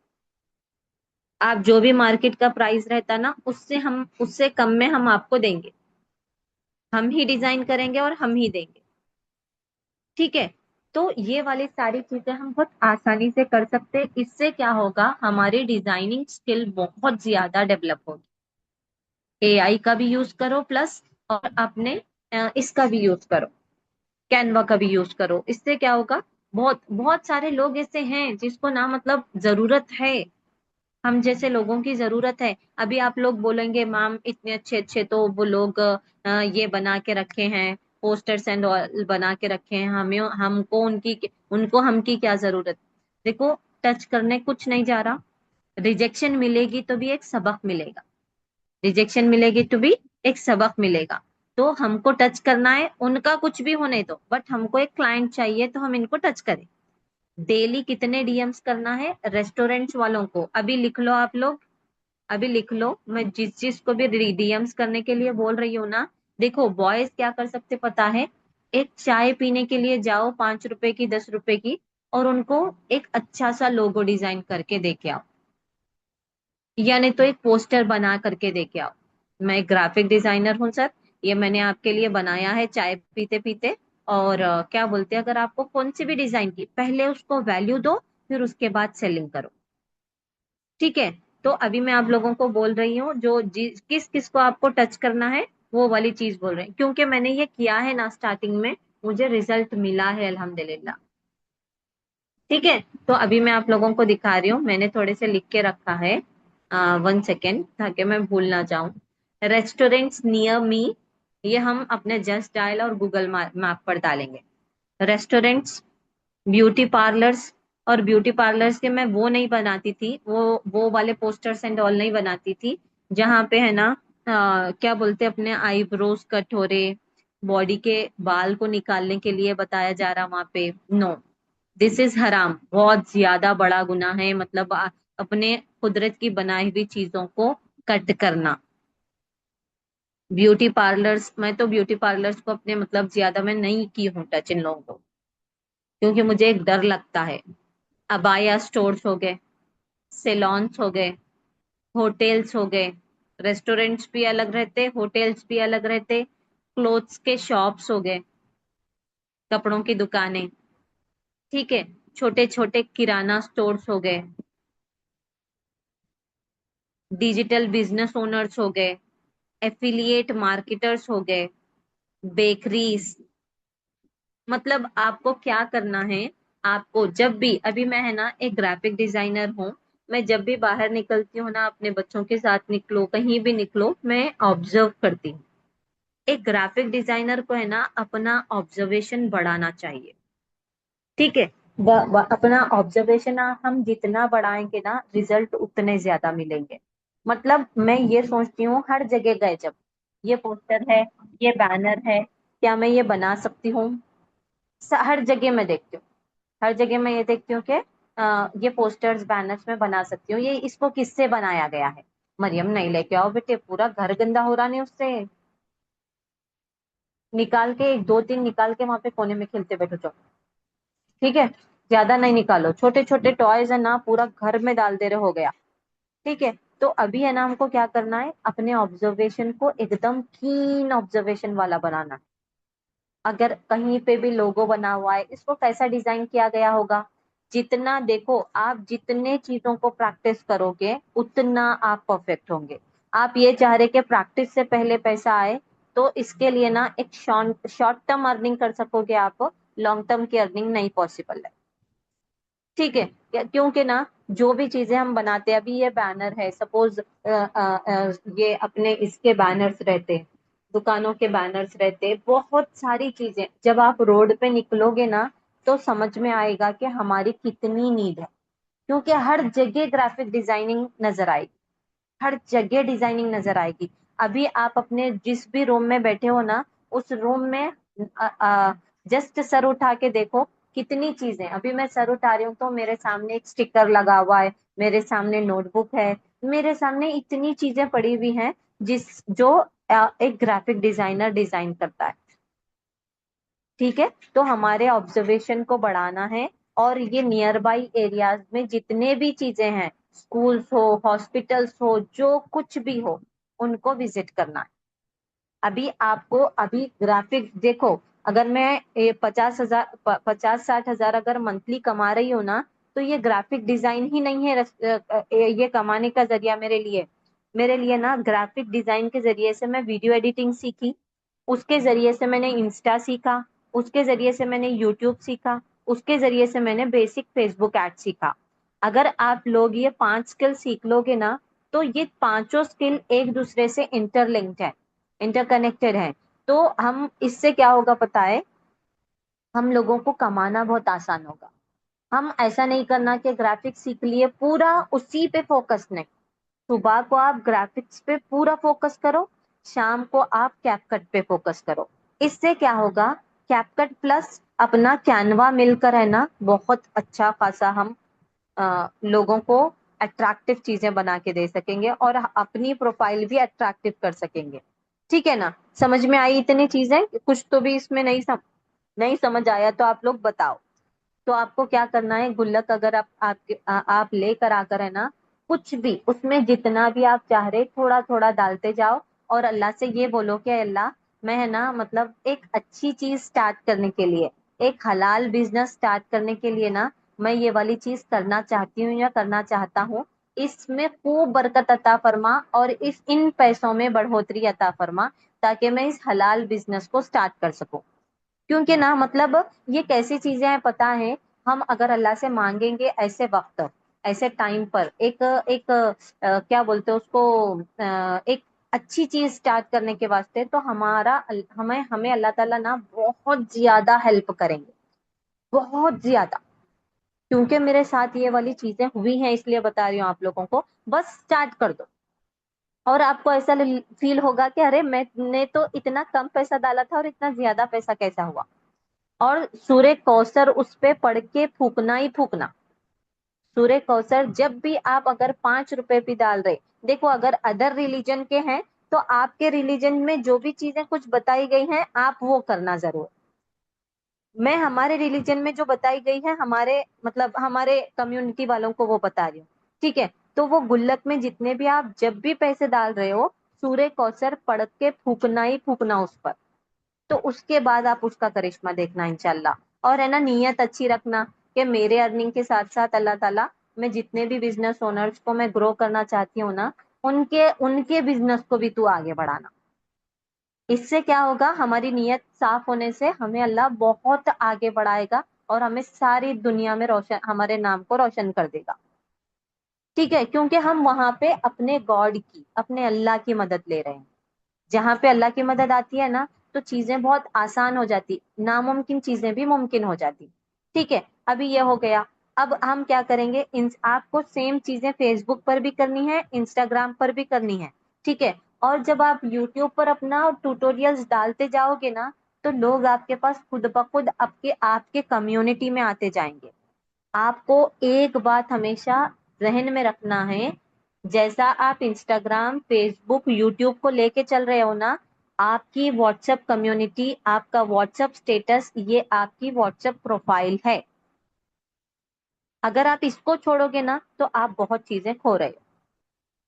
Speaker 1: आप जो भी मार्केट का प्राइस रहता ना, उससे हम उससे कम में हम आपको देंगे। हम ही डिजाइन करेंगे और हम ही देंगे, ठीक है। तो ये वाली सारी चीजें हम बहुत आसानी से कर सकते हैं। इससे क्या होगा, हमारी डिजाइनिंग स्किल बहुत ज्यादा डेवलप होगी। एआई का भी यूज करो प्लस, और अपने इसका भी यूज करो, कैनवा का भी यूज करो। इससे क्या होगा, बहुत बहुत सारे लोग ऐसे हैं जिसको ना मतलब जरूरत है, हम जैसे लोगों की जरूरत है। अभी आप लोग बोलेंगे मैम इतने अच्छे अच्छे तो वो लोग ये बना के रखे हैं, पोस्टर्स एंड ऑल बना के रखे हैं, हमें हमको उनकी उनको हम की क्या जरूरत। देखो, टच करने कुछ नहीं जा रहा, रिजेक्शन मिलेगी तो भी एक सबक मिलेगा, रिजेक्शन मिलेगी तो भी एक सबक मिलेगा। तो हमको टच करना है, उनका कुछ भी होने दो, बट हमको एक क्लाइंट चाहिए तो हम इनको टच करें। डेली कितने डीएम्स करना है रेस्टोरेंट्स वालों को, अभी लिख लो आप लोग, अभी लिख लो, मैं जिस जिस को भी डीएम्स करने के लिए बोल रही हूँ ना। देखो बॉयज क्या कर सकते पता है, एक चाय पीने के लिए जाओ, 5 रुपए की, 10 रुपए की, और उनको एक अच्छा सा लोगो डिजाइन करके दे के आओ, या नहीं तो एक पोस्टर बना करके दे के आओ। मैं एक ग्राफिक डिजाइनर हूँ सर, ये मैंने आपके लिए बनाया है चाय पीते पीते। और क्या बोलते हैं, अगर आपको कौन सी भी डिजाइन की, पहले उसको वैल्यू दो, फिर उसके बाद सेलिंग करो, ठीक है। तो अभी मैं आप लोगों को बोल रही हूँ, जो किस किस को आपको टच करना है, वो वाली चीज बोल रही हूँ, क्योंकि मैंने ये किया है ना स्टार्टिंग में, मुझे रिजल्ट मिला है अल्हम्दुलिल्लाह, ठीक है। तो अभी मैं आप लोगों को दिखा रही हूँ, मैंने थोड़े से लिख के रखा है, 1 सेकेंड, ताकि मैं भूल ना जाऊं। रेस्टोरेंट्स नियर मी, ये हम अपने जस्ट डायल और गूगल मैप पर डालेंगे। रेस्टोरेंट्स, ब्यूटी पार्लर्स, और ब्यूटी पार्लर्स के मैं वो नहीं बनाती थी, वो वाले पोस्टर्स एंड ऑल नहीं बनाती थी, जहाँ पे है ना क्या बोलते हैं, अपने आईब्रोज कट हो रहे, बॉडी के बाल को निकालने के लिए बताया जा रहा वहां पे, नो, दिस इज हराम, बहुत ज्यादा बड़ा गुनाह है, मतलब अपने कुदरत की बनाई हुई चीजों को कट करना। ब्यूटी पार्लर्स, मैं तो ब्यूटी पार्लर्स को अपने मतलब ज्यादा मैं नहीं की हूँ टच इन लोगों को, क्योंकि मुझे एक डर लगता है। अबाया स्टोर्स हो गए, सेलॉन्स हो गए, होटल्स हो गए, रेस्टोरेंट्स भी अलग रहते, होटल्स भी अलग रहते, क्लोथ्स के शॉप्स हो गए, कपड़ों की दुकानें, ठीक है, छोटे छोटे किराना स्टोर्स हो गए, डिजिटल बिजनेस ओनर्स हो गए, एफिलिएट मार्केटर्स हो गए, बेकरीज। मतलब आपको क्या करना है, आपको जब भी, अभी मैं है ना एक ग्राफिक डिजाइनर हूँ, मैं जब भी बाहर निकलती हूँ ना, अपने बच्चों के साथ निकलो, कहीं भी निकलो, मैं ऑब्जर्व करती हूँ। एक ग्राफिक डिजाइनर को है ना अपना ऑब्जर्वेशन बढ़ाना चाहिए, ठीक है। अपना ऑब्जर्वेशन हम जितना बढ़ाएंगे ना, रिजल्ट उतने ज्यादा मिलेंगे। मतलब मैं ये सोचती हूँ, हर जगह गए जब, ये पोस्टर है, ये बैनर है, क्या मैं ये बना सकती हूँ। हर जगह मैं देखती हूँ, हर जगह मैं ये देखती हूँ कि ये पोस्टर्स बैनर्स में बना सकती हूँ, ये इसको किससे बनाया गया है। मरियम नहीं लेके आओ बेटे, पूरा घर गंदा हो रहा नहीं उससे, निकाल के एक दो तीन निकाल के वहां पे कोने में खेलते बैठो जाओ, ठीक है। ज्यादा नहीं निकालो, छोटे छोटे टॉयज है ना पूरा घर में डाल दे रहे, हो गया, ठीक है। तो अभी है ना हमको क्या करना है, अपने ऑब्जर्वेशन को एकदम कीन ऑब्जर्वेशन वाला बनाना है। अगर कहीं पे भी लोगो बना हुआ है, इसको कैसा डिजाइन किया गया होगा। जितना देखो, आप जितने चीजों को प्रैक्टिस करोगे उतना आप परफेक्ट होंगे। आप ये चाह रहे कि प्रैक्टिस से पहले पैसा आए, तो इसके लिए ना एक शॉर्ट शॉर्ट टर्म अर्निंग कर सकोगे आप, लॉन्ग टर्म की अर्निंग नहीं पॉसिबल है। ठीक है, क्योंकि ना जो भी चीजें हम बनाते हैं, अभी ये बैनर है सपोज, ये अपने इसके बैनर्स रहते हैं, दुकानों के बैनर्स रहते हैं, बहुत सारी चीजें जब आप रोड पे निकलोगे ना तो समझ में आएगा कि हमारी कितनी नीड है। क्योंकि हर जगह ग्राफिक डिजाइनिंग नजर आएगी, हर जगह डिजाइनिंग नजर आएगी। अभी आप अपने जिस भी रूम में बैठे हो ना, उस रूम में जस्ट सर उठा के देखो, कितनी चीजें। अभी मैं सर उठा रही हूँ तो मेरे सामने एक स्टिकर लगा हुआ है, मेरे सामने नोटबुक है, मेरे सामने इतनी चीजें पड़ी हुई हैं जो एक ग्राफिक डिजाइनर डिजाइन करता है। ठीक है, तो हमारे ऑब्जर्वेशन को बढ़ाना है, और ये नियर बाई एरियाज में जितने भी चीजें हैं, स्कूल्स हो, हॉस्पिटल्स हो, जो कुछ भी हो, उनको विजिट करना है। अभी आपको अभी ग्राफिक देखो, अगर मैं 50,000 50-60 हजार अगर मंथली कमा रही हूँ ना, तो ये ग्राफिक डिजाइन ही नहीं है ये कमाने का जरिया मेरे लिए। मेरे लिए ना ग्राफिक डिजाइन के जरिए से मैं वीडियो एडिटिंग सीखी, उसके जरिए से मैंने इंस्टा सीखा, उसके जरिए से मैंने यूट्यूब सीखा, उसके जरिए से मैंने बेसिक फेसबुक एड सीखा। अगर आप लोग ये 5 स्किल सीख लोगे ना, तो ये पांचों स्किल एक दूसरे से इंटरलिंक्ड है, इंटरकनेक्टेड है। तो हम इससे क्या होगा पता है, हम लोगों को कमाना बहुत आसान होगा। हम ऐसा नहीं करना कि ग्राफिक्स सीख लिए पूरा उसी पे फोकस नहीं। सुबह को आप ग्राफिक्स पे पूरा फोकस करो, शाम को आप कैपकट पे फोकस करो। इससे क्या होगा, कैपकट प्लस अपना कैनवा मिलकर है ना, बहुत अच्छा खासा हम लोगों को अट्रैक्टिव चीजें बना के दे सकेंगे, और अपनी प्रोफाइल भी अट्रैक्टिव कर सकेंगे। ठीक है ना, समझ में आई इतनी चीजें? कुछ तो भी इसमें नहीं समझ आया तो आप लोग बताओ। तो आपको क्या करना है, गुल्लक अगर आप लेकर आकर है ना, कुछ भी उसमें जितना भी आप चाह रहे थोड़ा थोड़ा डालते जाओ, और अल्लाह से ये बोलो कि अल्लाह, मैं है ना मतलब एक अच्छी चीज स्टार्ट करने के लिए, एक हलाल बिजनेस स्टार्ट करने के लिए ना, मैं ये वाली चीज करना चाहती हूँ या करना चाहता हूँ, इसमें खूब बरकत अता फरमा और इस इन पैसों में बढ़ोतरी अता फरमा, ताकि मैं इस हलाल बिजनेस को स्टार्ट कर सकूं। क्योंकि ना मतलब ये कैसी चीजें हैं पता है, हम अगर अल्लाह से मांगेंगे ऐसे वक्त, ऐसे टाइम पर एक एक क्या बोलते हैं उसको, एक अच्छी चीज स्टार्ट करने के वास्ते, तो हमें हमें अल्लाह ताला ना बहुत ज्यादा हेल्प करेंगे, बहुत ज्यादा। क्योंकि मेरे साथ ये वाली चीजें हुई हैं, इसलिए बता रही हूँ आप लोगों को। बस स्टार्ट कर दो, और आपको ऐसा फील होगा कि अरे मैंने तो इतना कम पैसा डाला था और इतना ज्यादा पैसा कैसा हुआ। और सूर्य कौसर उस पे पढ़ के फूकना ही फूकना। सूर्य कौसर जब भी आप अगर 5 रुपए भी डाल रहे, देखो अगर अदर रिलीजन के हैं तो आपके रिलीजन में जो भी चीजें कुछ बताई गई हैं आप वो करना जरूर। मैं हमारे रिलीजन में जो बताई गई है, हमारे मतलब हमारे कम्युनिटी वालों को वो बता रही हूँ। ठीक है, तो वो गुल्लक में जितने भी आप जब भी पैसे डाल रहे हो, सूर्य कौसर पढ़ के फूकना ही फूकना उस पर। तो उसके बाद आप उसका करिश्मा देखना इंशाल्लाह। और है ना, नीयत अच्छी रखना कि मेरे अर्निंग के साथ साथ अल्लाह ताला, मैं जितने भी बिजनेस ओनर्स को मैं ग्रो करना चाहती हूँ ना, उनके उनके बिजनेस को भी तू आगे बढ़ाना। इससे क्या होगा, हमारी नीयत साफ होने से हमें अल्लाह बहुत आगे बढ़ाएगा, और हमें सारी दुनिया में रोशन, हमारे नाम को रोशन कर देगा। ठीक है, क्योंकि हम वहां पे अपने गॉड की, अपने अल्लाह की मदद ले रहे हैं। जहां पे अल्लाह की मदद आती है ना, तो चीजें बहुत आसान हो जाती, नामुमकिन चीजें भी मुमकिन हो जाती। ठीक है, अभी ये हो गया। अब हम क्या करेंगे, आपको सेम चीजें फेसबुक पर भी करनी है, इंस्टाग्राम पर भी करनी है। ठीक है, और जब आप यूट्यूब पर अपना ट्यूटोरियल्स डालते जाओगे ना, तो लोग आपके पास खुद ब खुद आपके आपके कम्युनिटी में आते जाएंगे। आपको एक बात हमेशा जहन में रखना है, जैसा आप इंस्टाग्राम, फेसबुक, यूट्यूब को लेके चल रहे हो ना, आपकी व्हाट्सएप कम्युनिटी, आपका व्हाट्सएप स्टेटस, ये आपकी व्हाट्सएप प्रोफाइल है। अगर आप इसको छोड़ोगे ना, तो आप बहुत चीजें खो रहे हो।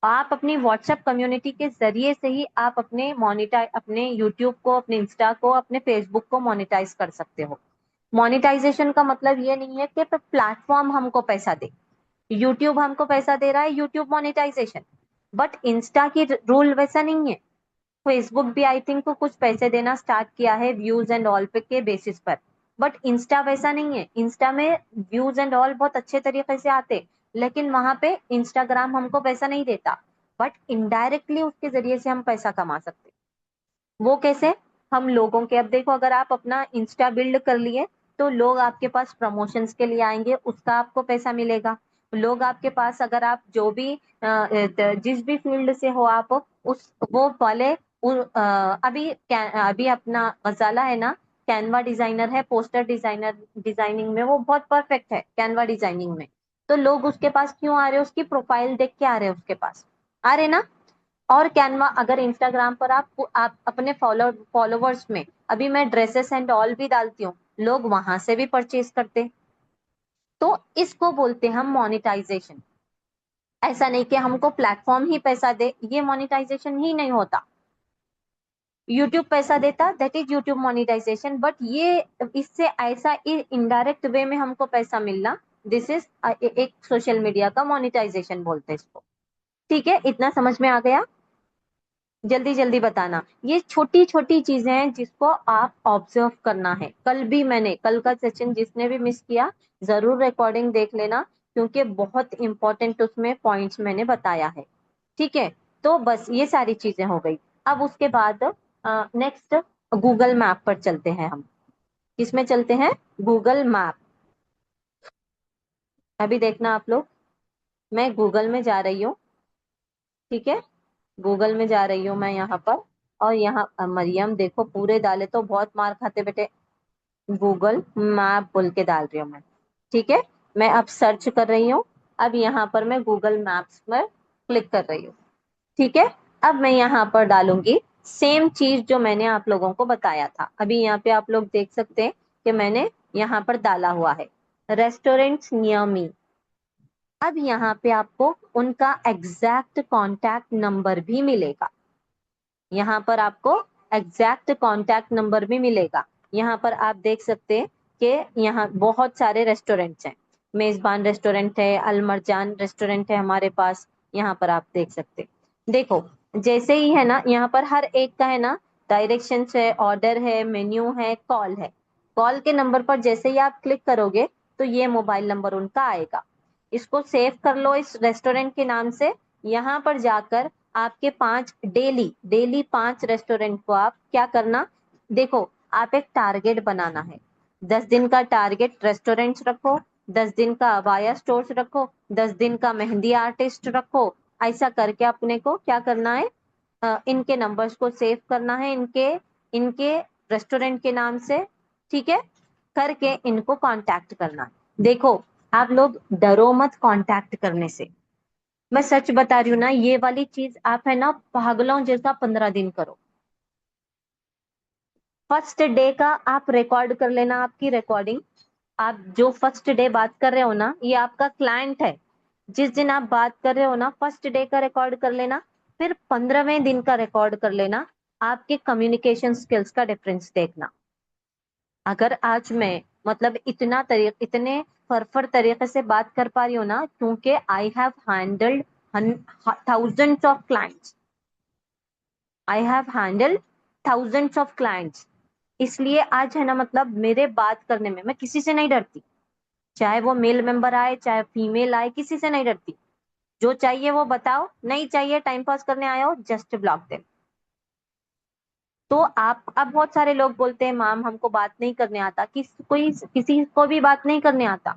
Speaker 1: आप अपनी व्हाट्सएप कम्युनिटी के जरिए से ही आप अपने यूट्यूब को, अपने इंस्टा को, अपने फेसबुक को मोनेटाइज कर सकते हो। मोनेटाइजेशन का मतलब ये नहीं है कि प्लेटफॉर्म हमको पैसा दे। यूट्यूब हमको पैसा दे रहा है, यूट्यूब मोनेटाइजेशन। बट इंस्टा की रूल वैसा नहीं है। फेसबुक भी आई थिंक को कुछ पैसे देना स्टार्ट किया है व्यूज एंड ऑल पे के बेसिस पर। बट इंस्टा वैसा नहीं है। इंस्टा में व्यूज एंड ऑल बहुत अच्छे तरीके से आते, लेकिन वहां पे इंस्टाग्राम हमको पैसा नहीं देता। बट इनडायरेक्टली उसके जरिए से हम पैसा कमा सकते। वो कैसे? हम लोगों के, अब देखो, अगर आप अपना इंस्टा बिल्ड कर लिए तो लोग आपके पास प्रमोशंस के लिए आएंगे, उसका आपको पैसा मिलेगा। लोग आपके पास, अगर आप जो भी जिस भी फील्ड से हो आप, उस वो वाले अभी अपना गजाला है ना, कैनवा डिजाइनर है, पोस्टर डिजाइनर, डिजाइनिंग में वो बहुत परफेक्ट है कैनवा डिजाइनिंग में। तो लोग उसके पास क्यों आ रहे हैं? उसकी प्रोफाइल देख के आ रहे हैं, उसके पास आ रहे ना। और कैनवा, अगर इंस्टाग्राम पर आप अपने फॉलोवर्स में, अभी मैं ड्रेसेस एंड ऑल भी डालती हूँ, लोग वहां से भी परचेज करते। तो इसको बोलते हैं हम मोनेटाइजेशन। ऐसा नहीं कि हमको प्लेटफॉर्म ही पैसा दे, ये मोनेटाइजेशन ही नहीं होता। यूट्यूब पैसा देता, that is YouTube monetization. But ये इससे ऐसा इनडायरेक्ट वे में हमको पैसा मिलना, दिस इज एक सोशल मीडिया का मोनेटाइजेशन बोलते हैं इसको। ठीक है, इतना समझ में आ गया? जल्दी जल्दी बताना। ये छोटी छोटी चीजें हैं जिसको आप ऑब्जर्व करना है। कल का सेशन जिसने भी मिस किया, जरूर रिकॉर्डिंग देख लेना, क्योंकि बहुत इंपॉर्टेंट उसमें पॉइंट्स मैंने बताया है। ठीक है, तो बस ये सारी चीजें हो गई। अब उसके बाद नेक्स्ट गूगल मैप पर चलते हैं हम। किसमें चलते हैं? Google map. अभी देखना आप लोग, मैं गूगल में जा रही हूँ। ठीक है, गूगल में जा रही हूँ मैं यहाँ पर। और यहाँ मरियम देखो, पूरे डाले तो बहुत मार खाते बेटे। गूगल मैप बोल के डाल रही हूँ मैं। ठीक है, मैं अब सर्च कर रही हूँ। अब यहाँ पर मैं गूगल मैप्स पर क्लिक कर रही हूँ। ठीक है, अब मैं यहाँ पर डालूंगी सेम चीज जो मैंने आप लोगों को बताया था। अभी यहाँ पे आप लोग देख सकते हैं कि मैंने यहाँ पर डाला हुआ है रेस्टोरेंट्स नियर मी। अब यहाँ पे आपको उनका एग्जैक्ट कॉन्टैक्ट नंबर भी मिलेगा। यहाँ पर आपको एग्जैक्ट कॉन्टैक्ट नंबर भी मिलेगा। यहाँ पर आप देख सकते हैं कि यहाँ बहुत सारे रेस्टोरेंट्स हैं। मेजबान रेस्टोरेंट है, अलमरजान रेस्टोरेंट है हमारे पास। यहाँ पर आप देख सकते हैं। देखो, जैसे ही है ना, यहाँ पर हर एक का है ना, डायरेक्शंस है, ऑर्डर है, मेन्यू है, कॉल है। कॉल के नंबर पर जैसे ही आप क्लिक करोगे तो ये मोबाइल नंबर उनका आएगा। इसको सेव कर लो इस रेस्टोरेंट के नाम से। यहाँ पर जाकर आपके पांच, डेली डेली पांच रेस्टोरेंट को आप क्या करना, देखो, आप एक टारगेट बनाना है। 10 दिन का टारगेट रेस्टोरेंट्स रखो, 10 दिन का अबाया स्टोर्स रखो, 10 दिन का मेहंदी आर्टिस्ट रखो। ऐसा करके अपने को क्या करना है, इनके नंबर्स को सेव करना है, इनके इनके रेस्टोरेंट के नाम से। ठीक है, करके इनको कांटेक्ट करना है। देखो, आप लोग डरो मत कांटेक्ट करने से। मैं सच बता रही हूँ ना, ये वाली चीज आप है ना पागलों जैसा 15 दिन करो। फर्स्ट डे का आप रिकॉर्ड कर लेना, आपकी रिकॉर्डिंग। आप जो फर्स्ट डे बात कर रहे हो ना, ये आपका क्लाइंट है। जिस दिन आप बात कर रहे हो ना, फर्स्ट डे का रिकॉर्ड कर लेना। फिर 15वें दिन का रिकॉर्ड कर लेना। आपके कम्युनिकेशन स्किल्स का डिफरेंस देखना। अगर आज मैं, मतलब इतने फरफर तरीके से बात कर पा रही हूँ ना, क्योंकि I have handled thousands of clients. I have handled thousands of clients. इसलिए आज है ना, मतलब मेरे बात करने में मैं किसी से नहीं डरती। चाहे वो मेल मेंबर आए, चाहे फीमेल आए, किसी से नहीं डरती। जो चाहिए वो बताओ, नहीं चाहिए टाइम पास करने आए हो, जस्ट ब्लॉक देम। तो आप, अब बहुत सारे लोग बोलते हैं मैम हमको बात नहीं करने आता। किसी को भी बात नहीं करने आता।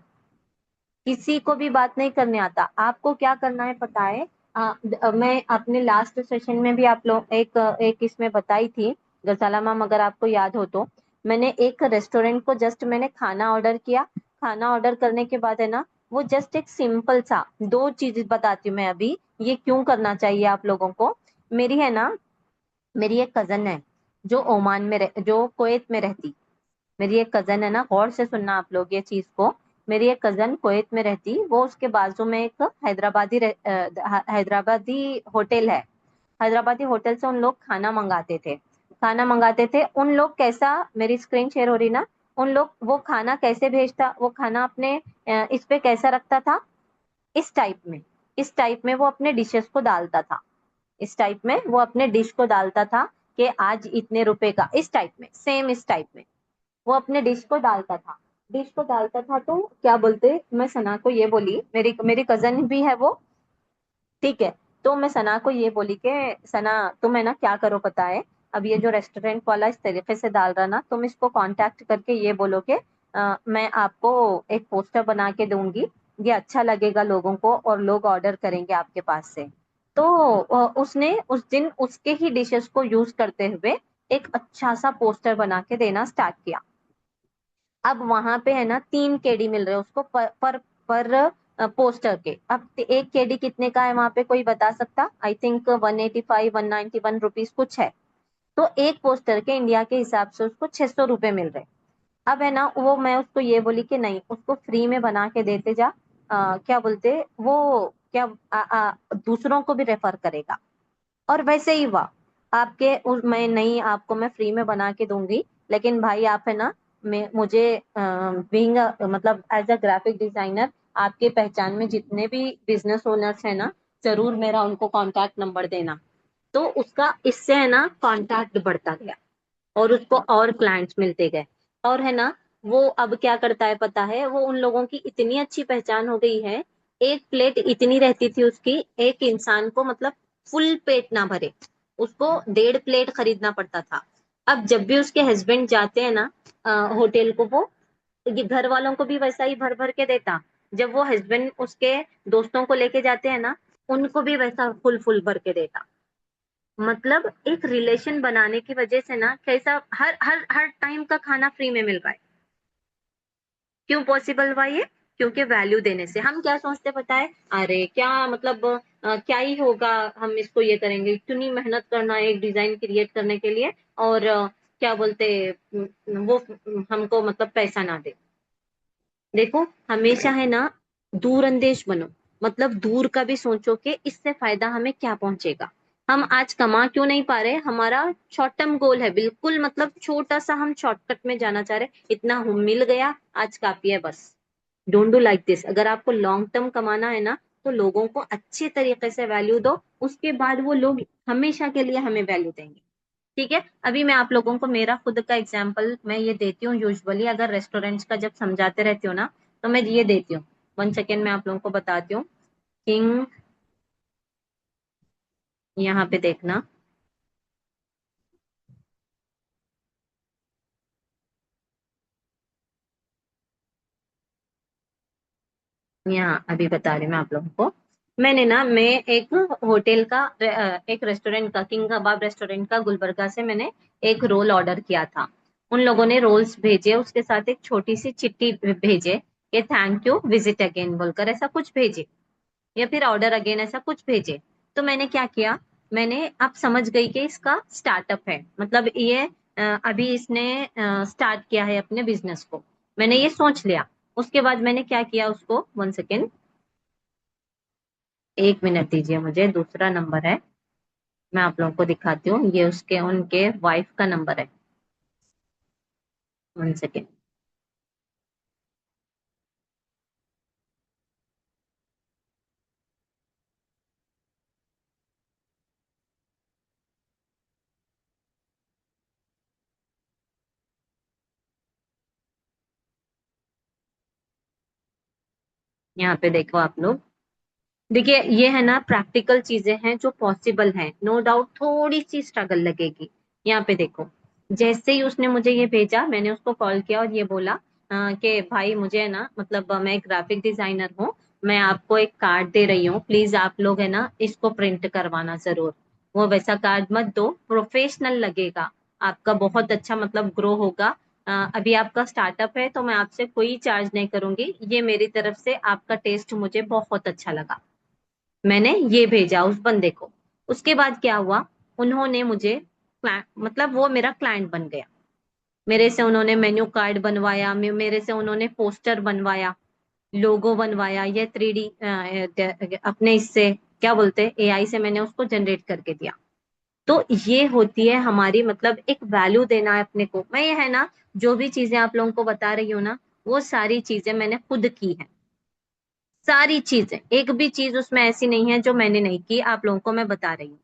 Speaker 1: किसी को भी बात नहीं करने आता। आपको क्या करना है पता है? मैं अपने लास्ट सेशन में भी आप लोग एक इसमें बताई थी, गजाला मैम, अगर आपको याद हो तो। मैंने एक रेस्टोरेंट को जस्ट मैंने खाना ऑर्डर किया। खाना ऑर्डर करने के बाद है ना, वो जस्ट एक सिंपल सा दो चीज बताती हूँ मैं अभी, ये क्यों करना चाहिए आप लोगों को। मेरी है ना, मेरी एक कजन है जो कुवैत में रहती। मेरी एक कजन है ना, गौर से सुनना आप लोग ये चीज को। मेरी एक कजन कुवैत में रहती, वो उसके बाजू में एक हैदराबादी होटल है। हैदराबादी होटल से उन लोग खाना मंगाते थे। खाना मंगाते थे उन लोग कैसा, मेरी स्क्रीन शेयर हो रही ना, उन लोग वो खाना कैसे भेजता, वो खाना अपने इस पे कैसा रखता था, इस टाइप में, इस टाइप में वो अपने डिशेस को डालता था। इस टाइप में वो अपने डिश को डालता था कि आज इतने रुपए का, इस टाइप में, सेम इस टाइप में वो अपने डिश को डालता था। डिश को डालता था तो क्या बोलते, मैं सना को ये बोली, मेरी मेरी कजन भी है वो, ठीक है। तो मैं सना को ये बोली कि सना तुम है ना क्या करो पता है, अब ये जो रेस्टोरेंट वाला इस तरीके से डाल रहा ना, तुम इसको कांटेक्ट करके ये बोलो कि मैं आपको एक पोस्टर बना के दूंगी, ये अच्छा लगेगा लोगों को और लोग ऑर्डर करेंगे आपके पास से। तो उसने उस दिन उसके ही डिशेस को यूज करते हुए एक अच्छा सा पोस्टर बना के देना स्टार्ट किया। अब वहां पे है ना 3 केडी मिल रहे हैं उसको पर पोस्टर के। अब 1 केडी कितने का है वहां पे कोई बता सकता? आई थिंक 185 191 रुपीज कुछ है। तो एक पोस्टर के इंडिया के हिसाब से उसको 600 रुपये मिल रहे। अब है ना वो, मैं उसको ये बोली कि नहीं, उसको फ्री में बना के देते जा, क्या बोलते वो, क्या दूसरों को भी रेफर करेगा। और वैसे ही हुआ। मैं नहीं, आपको मैं फ्री में बना के दूंगी, लेकिन भाई आप है ना, मैं मुझे बीइंग मतलब एज अ ग्राफिक डिजाइनर, आपके पहचान में जितने भी बिजनेस ओनर्स है ना, जरूर मेरा उनको कांटेक्ट नंबर देना। तो उसका इससे है ना कांटेक्ट बढ़ता गया और उसको और क्लाइंट्स मिलते गए। और है ना, वो अब क्या करता है पता है, वो उन लोगों की इतनी अच्छी पहचान हो गई है, एक प्लेट इतनी रहती थी उसकी, एक इंसान को मतलब फुल पेट ना भरे, उसको 1.5 प्लेट खरीदना पड़ता था। अब जब भी उसके हस्बैंड जाते हैं ना होटल को, वो ये घर वालों को भी वैसा ही भर भर के देता। जब वो हस्बैंड उसके दोस्तों को लेके जाते हैं ना, उनको भी वैसा फुल फुल भर के देता। मतलब एक रिलेशन बनाने की वजह से ना, कैसा हर हर हर टाइम का खाना फ्री में मिल रहा है। क्यों पॉसिबल हुआ ये? क्योंकि वैल्यू देने से। हम क्या सोचते पता है, अरे क्या मतलब क्या ही होगा, हम इसको ये करेंगे, इतनी मेहनत करना है एक डिजाइन क्रिएट करने के लिए, और क्या बोलते वो हमको मतलब पैसा ना दे। देखो हमेशा है ना दूर अंदेश बनो, मतलब दूर का भी सोचो कि इससे फायदा हमें क्या पहुंचेगा। हम आज कमा क्यों नहीं पा रहे, हमारा शॉर्ट टर्म गोल है बिल्कुल, मतलब छोटा सा हम शॉर्टकट में जाना चाह रहे, इतना हम मिल गया आज काफी है बस। Don't do like this. अगर आपको लॉन्ग टर्म कमाना है ना, तो लोगों को अच्छे तरीके से वैल्यू दो, उसके बाद वो लोग हमेशा के लिए हमें वैल्यू देंगे। ठीक है, अभी मैं आप लोगों को मेरा खुद का एग्जांपल मैं ये देती हूँ, यूजुअली अगर रेस्टोरेंट्स का जब समझाते रहती हूँ ना, तो मैं ये देती हूँ। 1 सेकेंड मैं आप लोगों को बताती हूँ। किंग, यहाँ पे देखना, यहाँ अभी बता रही हूँ मैं आप लोगों को। मैंने ना, मैं एक होटल का एक रेस्टोरेंट का, किंग कबाब रेस्टोरेंट का गुलबर्गा से मैंने एक रोल ऑर्डर किया था। उन लोगों ने रोल्स भेजे, उसके साथ एक छोटी सी चिट्ठी भेजे कि थैंक यू, विजिट अगेन बोलकर ऐसा कुछ भेजे, या फिर ऑर्डर अगेन ऐसा कुछ भेजे। तो मैंने क्या किया, मैंने अब समझ गई कि इसका स्टार्टअप है, मतलब ये अभी इसने स्टार्ट किया है अपने बिजनेस को, मैंने ये सोच लिया। उसके बाद मैंने क्या किया उसको, 1 सेकेंड, 1 मिनट दीजिए मुझे, दूसरा नंबर है, मैं आप लोगों को दिखाती हूँ, ये उसके उनके वाइफ का नंबर है। 1 सेकेंड, यहाँ पे देखो आप लोग, देखिए ये है ना प्रैक्टिकल चीजें हैं जो पॉसिबल हैं, नो डाउट थोड़ी सी स्ट्रगल लगेगी। यहाँ पे देखो, जैसे ही उसने मुझे ये भेजा, मैंने उसको कॉल किया और ये बोला कि भाई मुझे है ना, मतलब मैं एक ग्राफिक डिजाइनर हूँ, मैं आपको एक कार्ड दे रही हूँ, प्लीज आप लोग है ना इसको प्रिंट करवाना जरूर। वो वैसा कार्ड मत दो, प्रोफेशनल लगेगा, आपका बहुत अच्छा मतलब ग्रो होगा। अभी आपका स्टार्टअप है तो मैं आपसे कोई चार्ज नहीं करूंगी, ये मेरी तरफ से, आपका टेस्ट मुझे बहुत अच्छा लगा। मैंने ये भेजा उस बंदे को। उसके बाद क्या हुआ, उन्होंने मुझे मतलब वो मेरा क्लाइंट बन गया। मेरे से उन्होंने मेन्यू कार्ड बनवाया, मेरे से उन्होंने पोस्टर बनवाया। लोगो बनवाया, या 3D अपने इससे क्या बोलते हैं, एआई से मैंने उसको जनरेट करके दिया। तो ये होती है हमारी मतलब एक वैल्यू देना है अपने को। मैं ये है ना, जो भी चीजें आप लोगों को बता रही हूँ ना, वो सारी चीजें मैंने खुद की है। सारी चीजें, एक भी चीज उसमें ऐसी नहीं है जो मैंने नहीं की, आप लोगों को मैं बता रही हूँ।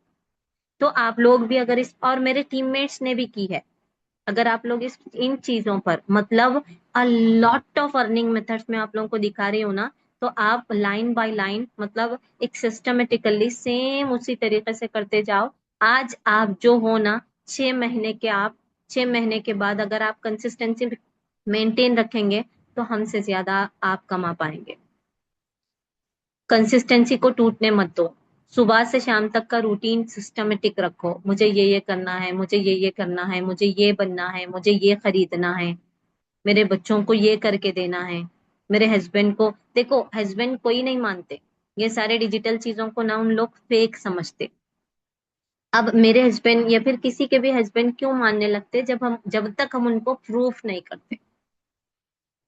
Speaker 1: तो आप लोग भी अगर इस, और मेरे टीममेट्स ने भी की है, अगर आप लोग इस इन चीजों पर मतलब a lot of earning methods में आप लोगों को दिखा रही हूँ ना, तो आप लाइन बाय लाइन मतलब एक सिस्टमेटिकली सेम उसी तरीके से करते जाओ। आज आप जो हो ना, 6 महीने के आप, 6 महीने के बाद अगर आप कंसिस्टेंसी मेंटेन रखेंगे, तो हमसे ज्यादा आप कमा पाएंगे। कंसिस्टेंसी को टूटने मत दो। सुबह से शाम तक का रूटीन सिस्टमेटिक रखो, मुझे ये करना है, मुझे ये करना है, मुझे ये बनना है, मुझे ये खरीदना है, मेरे बच्चों को ये करके देना है, मेरे हस्बैंड को देखो, हस्बैंड कोई नहीं मानते, ये सारे डिजिटल चीजों को ना उन लोग फेक समझते। अब मेरे हस्बैंड या फिर किसी के भी हस्बैंड क्यों मानने लगते, जब तक हम उनको प्रूफ नहीं करते।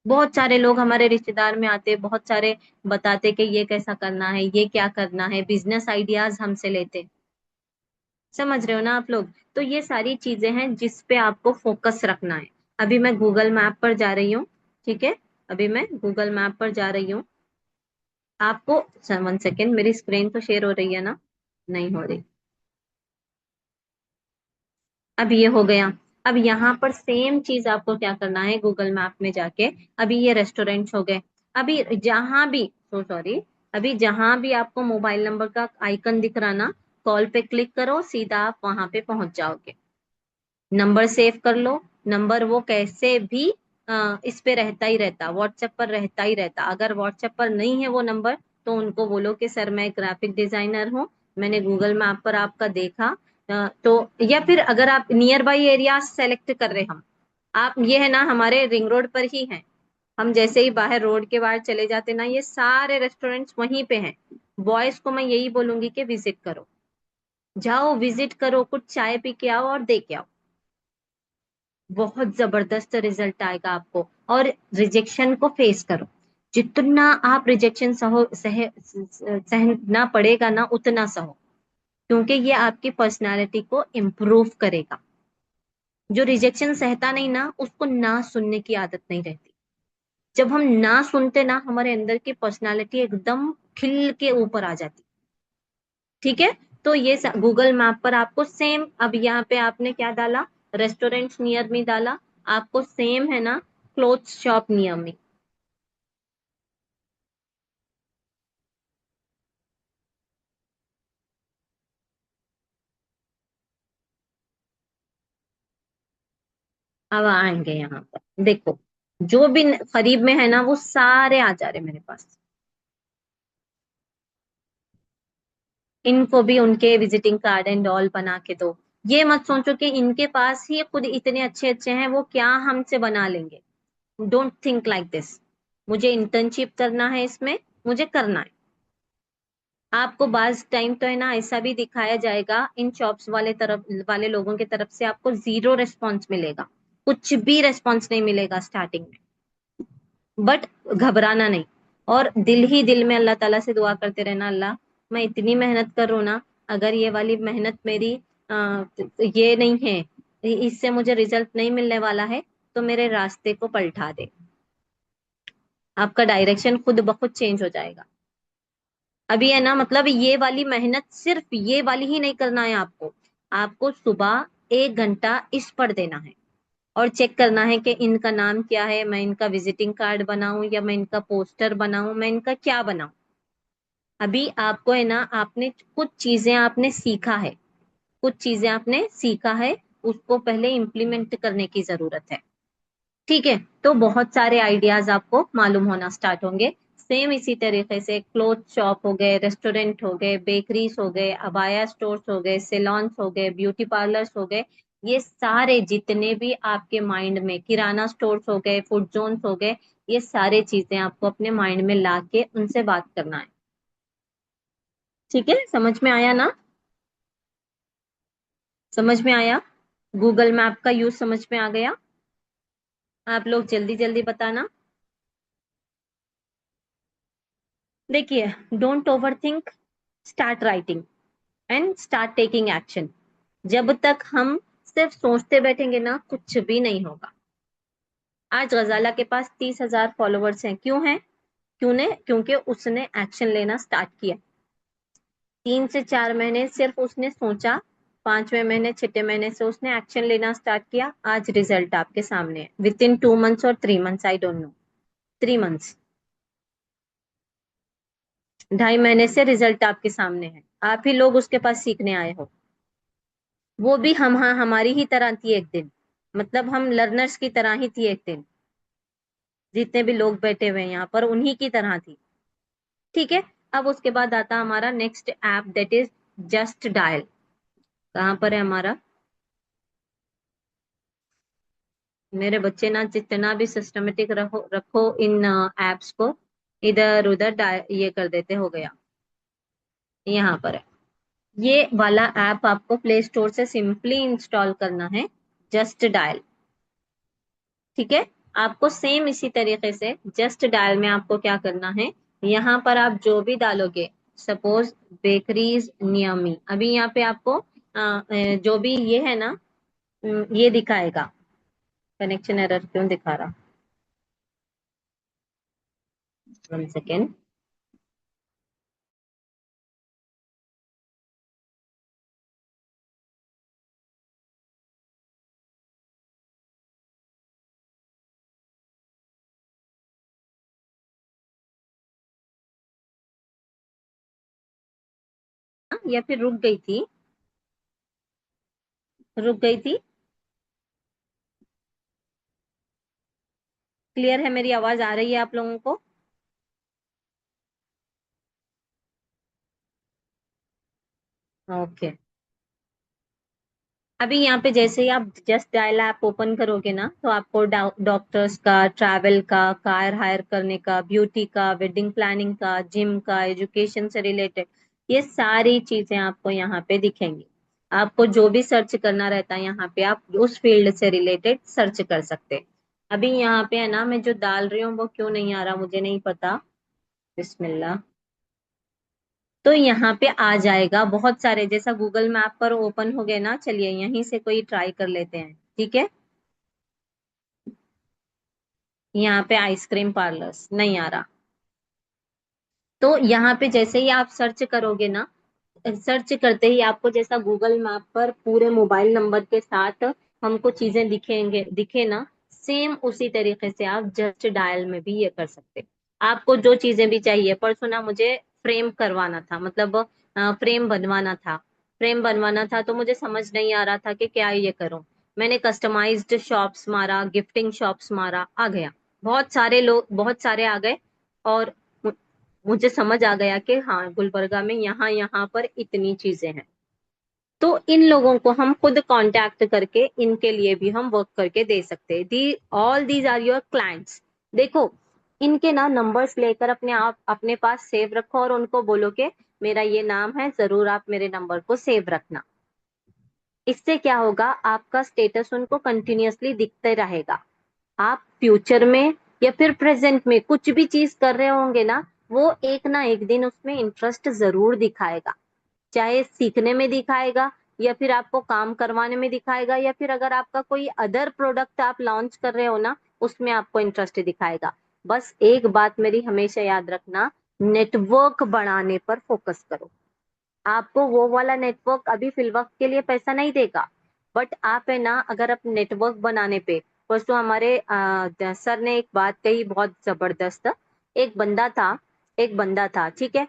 Speaker 1: बहुत सारे लोग हमारे रिश्तेदार में आते, बहुत सारे बताते कि ये कैसा करना है, ये क्या करना है, बिजनेस आइडियाज हमसे लेते। समझ रहे हो ना आप लोग? तो ये सारी चीजें हैं जिस पे आपको फोकस रखना है। अभी मैं गूगल मैप पर जा रही हूँ, ठीक है, अभी मैं गूगल मैप पर जा रही हूँ। आपको 1 सेकेंड, मेरी स्क्रीन तो शेयर हो रही है ना? नहीं हो रही। अब ये हो गया। अब यहाँ पर सेम चीज आपको क्या करना है, गूगल मैप में जाके, अभी ये रेस्टोरेंट्स हो गए, अभी जहां भी, सो सॉरी, अभी जहां भी आपको मोबाइल नंबर का आइकन दिख रहा ना, कॉल पे क्लिक करो, सीधा आप वहां पे पहुंच जाओगे। नंबर सेव कर लो। नंबर वो कैसे भी इस पे रहता ही रहता, व्हाट्सएप पर रहता ही रहता। अगर व्हाट्सएप पर नहीं है वो नंबर, तो उनको बोलो कि सर मैं ग्राफिक डिजाइनर हूँ, मैंने गूगल मैप पर आपका देखा। तो या फिर अगर आप नियर बाई एरिया सेलेक्ट कर रहे, हम आप ये है ना, हमारे रिंग रोड पर ही हैं। हम जैसे ही बाहर रोड के बाहर चले जाते ना, ये सारे रेस्टोरेंट्स वहीं पे हैं। बॉयज को मैं यही बोलूंगी कि विजिट करो, जाओ विजिट करो, कुछ चाय पी के आओ और दे के आओ। बहुत जबरदस्त रिजल्ट आएगा आपको। और रिजेक्शन को फेस करो, जितना आप रिजेक्शन सहना पड़ेगा ना, उतना सहो, क्योंकि ये आपकी पर्सनालिटी को इम्प्रूव करेगा। जो रिजेक्शन सहता नहीं ना, उसको ना सुनने की आदत नहीं रहती। जब हम ना सुनते ना, हमारे अंदर की पर्सनालिटी एकदम खिल के ऊपर आ जाती। ठीक है। तो ये गूगल मैप पर आपको सेम, अब यहाँ पे आपने क्या डाला, रेस्टोरेंट नियर मी डाला, आपको सेम है ना, क्लोथ शॉप नियर मी। अब आएंगे यहाँ पर, देखो, जो भी करीब में है ना, वो सारे आ जा रहे मेरे पास। इनको भी उनके विजिटिंग कार्ड एंड ऑल बना के दो। ये मत सोचो कि इनके पास ही खुद इतने अच्छे अच्छे हैं, वो क्या हमसे बना लेंगे। Don't think like this. मुझे इंटर्नशिप करना है इसमें, मुझे करना है। आपको बाज टाइम तो है ना, ऐसा भी दिखाया जाएगा, इन शॉप्स वाले तरफ वाले लोगों की तरफ से आपको जीरो रिस्पॉन्स मिलेगा, कुछ भी रिस्पॉन्स नहीं मिलेगा स्टार्टिंग में। बट घबराना नहीं, और दिल ही दिल में अल्लाह ताला से दुआ करते रहना, अल्लाह मैं इतनी मेहनत कर रहा हूं ना, अगर ये वाली मेहनत मेरी ये नहीं है, इससे मुझे रिजल्ट नहीं मिलने वाला है, तो मेरे रास्ते को पलटा दे। आपका डायरेक्शन खुद ब खुद चेंज हो जाएगा। अभी है ना, मतलब ये वाली मेहनत सिर्फ ये वाली ही नहीं करना है आपको। आपको सुबह 1 घंटा इस पर देना है, और चेक करना है कि इनका नाम क्या है, मैं इनका विजिटिंग कार्ड बनाऊं या मैं इनका पोस्टर बनाऊं, मैं इनका क्या बनाऊं। अभी आपको है ना, आपने कुछ चीजें आपने सीखा है, कुछ चीजें आपने सीखा है, उसको पहले इम्प्लीमेंट करने की जरूरत है। ठीक है। तो बहुत सारे आइडियाज आपको मालूम होना स्टार्ट होंगे। सेम इसी तरीके से क्लोथ शॉप हो गए, रेस्टोरेंट हो गए, बेकरीज हो गए, अबाया स्टोर्स हो गए, सेलॉन्स हो गए, ब्यूटी पार्लर्स हो गए, ये सारे जितने भी आपके माइंड में, किराना स्टोर्स हो गए, फूड जोन्स हो गए, ये सारे चीजें आपको अपने माइंड में ला के उनसे बात करना है। ठीक है, समझ में आया ना? समझ में आया? गूगल मैप का यूज समझ में आ गया? आप लोग जल्दी जल्दी बताना। देखिए, don't over think, start writing and start taking action. जब तक हम सिर्फ सोचते बैठेंगे ना, कुछ भी नहीं होगा। आज गजाला के पास 30,000 फॉलोवर्स हैं, क्यों हैं? क्यों ने? क्योंकि उसने एक्शन लेना स्टार्ट किया। 3 से 4 महीने सिर्फ उसने सोचा, 5वें महीने 6ठे महीने से उसने एक्शन लेना स्टार्ट किया। आज रिजल्ट आपके सामने है, विद इन 2 मंथ्स और 3 months, I don't know, 3 months, 2.5 महीने से रिजल्ट आपके सामने है। आप ही लोग उसके पास सीखने आए हो। वो भी हम, हाँ, हमारी ही तरह थी एक दिन, मतलब हम लर्नर्स की तरह ही थी एक दिन। जितने भी लोग बैठे हुए हैं यहाँ पर, उन्हीं की तरह थी। ठीक है। अब उसके बाद आता हमारा next app, that is just dial. कहाँ पर है हमारा? मेरे बच्चे ना जितना भी सिस्टमेटिक रखो रखो इन एप्स को, इधर उधर ये कर देते। हो गया, यहाँ पर है। ये वाला ऐप आपको प्ले स्टोर से सिंपली इंस्टॉल करना है, जस्ट डायल। ठीक है। आपको सेम इसी तरीके से जस्ट डायल में आपको क्या करना है, यहाँ पर आप जो भी डालोगे, सपोज बेकरीज नियमी, अभी यहाँ पे आपको जो भी ये है ना, ये दिखाएगा। कनेक्शन एरर क्यों दिखा रहा? 1 सेकेंड। या फिर रुक गई थी? रुक गई थी? क्लियर है? मेरी आवाज आ रही है आप लोगों को? ओके। अभी यहाँ पे जैसे ही आप जस्ट डायल ऐप ओपन करोगे ना, तो आपको डॉक्टर्स का, ट्रैवल का, कार हायर करने का, ब्यूटी का, वेडिंग प्लानिंग का, जिम का, एजुकेशन से रिलेटेड, ये सारी चीजें आपको यहाँ पे दिखेंगी। आपको जो भी सर्च करना रहता है यहाँ पे, आप उस फील्ड से रिलेटेड सर्च कर सकते हैं। अभी यहाँ पे है ना, मैं जो डाल रही हूँ वो क्यों नहीं आ रहा मुझे नहीं पता। बिस्मिल्लाह। तो यहाँ पे आ जाएगा बहुत सारे, जैसा गूगल मैप पर ओपन हो गए ना, चलिए यहीं से कोई ट्राई कर लेते हैं। ठीक है। यहाँ पे आइसक्रीम पार्लर्स नहीं आ रहा। तो यहाँ पे जैसे ही आप सर्च करोगे ना, सर्च करते ही आपको जैसा गूगल मैप पर पूरे मोबाइल नंबर के साथ हमको चीजें दिखेंगे, दिखे ना, सेम उसी तरीके से आप जस्ट डायल में भी ये कर सकते। आपको जो चीजें भी चाहिए, परसों ना मुझे फ्रेम करवाना था, मतलब फ्रेम बनवाना था। फ्रेम बनवाना था तो मुझे समझ नहीं आ रहा था कि क्या ये करूं। मैंने कस्टमाइज्ड शॉप्स मारा, गिफ्टिंग शॉप्स मारा, आ गया। बहुत सारे लोग, बहुत सारे आ गए। और मुझे समझ आ गया कि हाँ, गुलबर्गा में यहाँ यहाँ पर इतनी चीजें हैं। तो इन लोगों को हम खुद कांटेक्ट करके इनके लिए भी हम वर्क करके दे सकते हैं। The all these are your clients. देखो, इनके ना नंबर्स लेकर अपने आप अपने पास सेव रखो, और उनको बोलो कि मेरा ये नाम है, जरूर आप मेरे नंबर को सेव रखना। इससे क्या होगा, आपका स्टेटस उनको कंटिन्यूअसली दिखते रहेगा। आप फ्यूचर में या फिर प्रेजेंट में कुछ भी चीज कर रहे होंगे ना, वो एक ना एक दिन उसमें इंटरेस्ट जरूर दिखाएगा। चाहे सीखने में दिखाएगा, या फिर आपको काम करवाने में दिखाएगा, या फिर अगर आपका कोई अदर प्रोडक्ट आप लॉन्च कर रहे हो ना, उसमें आपको इंटरेस्ट दिखाएगा। बस एक बात मेरी हमेशा याद रखना, नेटवर्क बढ़ाने पर फोकस करो। आपको वो वाला नेटवर्क अभी फिल वक्त के लिए पैसा नहीं देगा, बट आप है ना, अगर आप नेटवर्क बनाने पे, परसों हमारे सर ने एक बात कही बहुत जबरदस्त। एक बंदा था, एक बंदा था, ठीक है।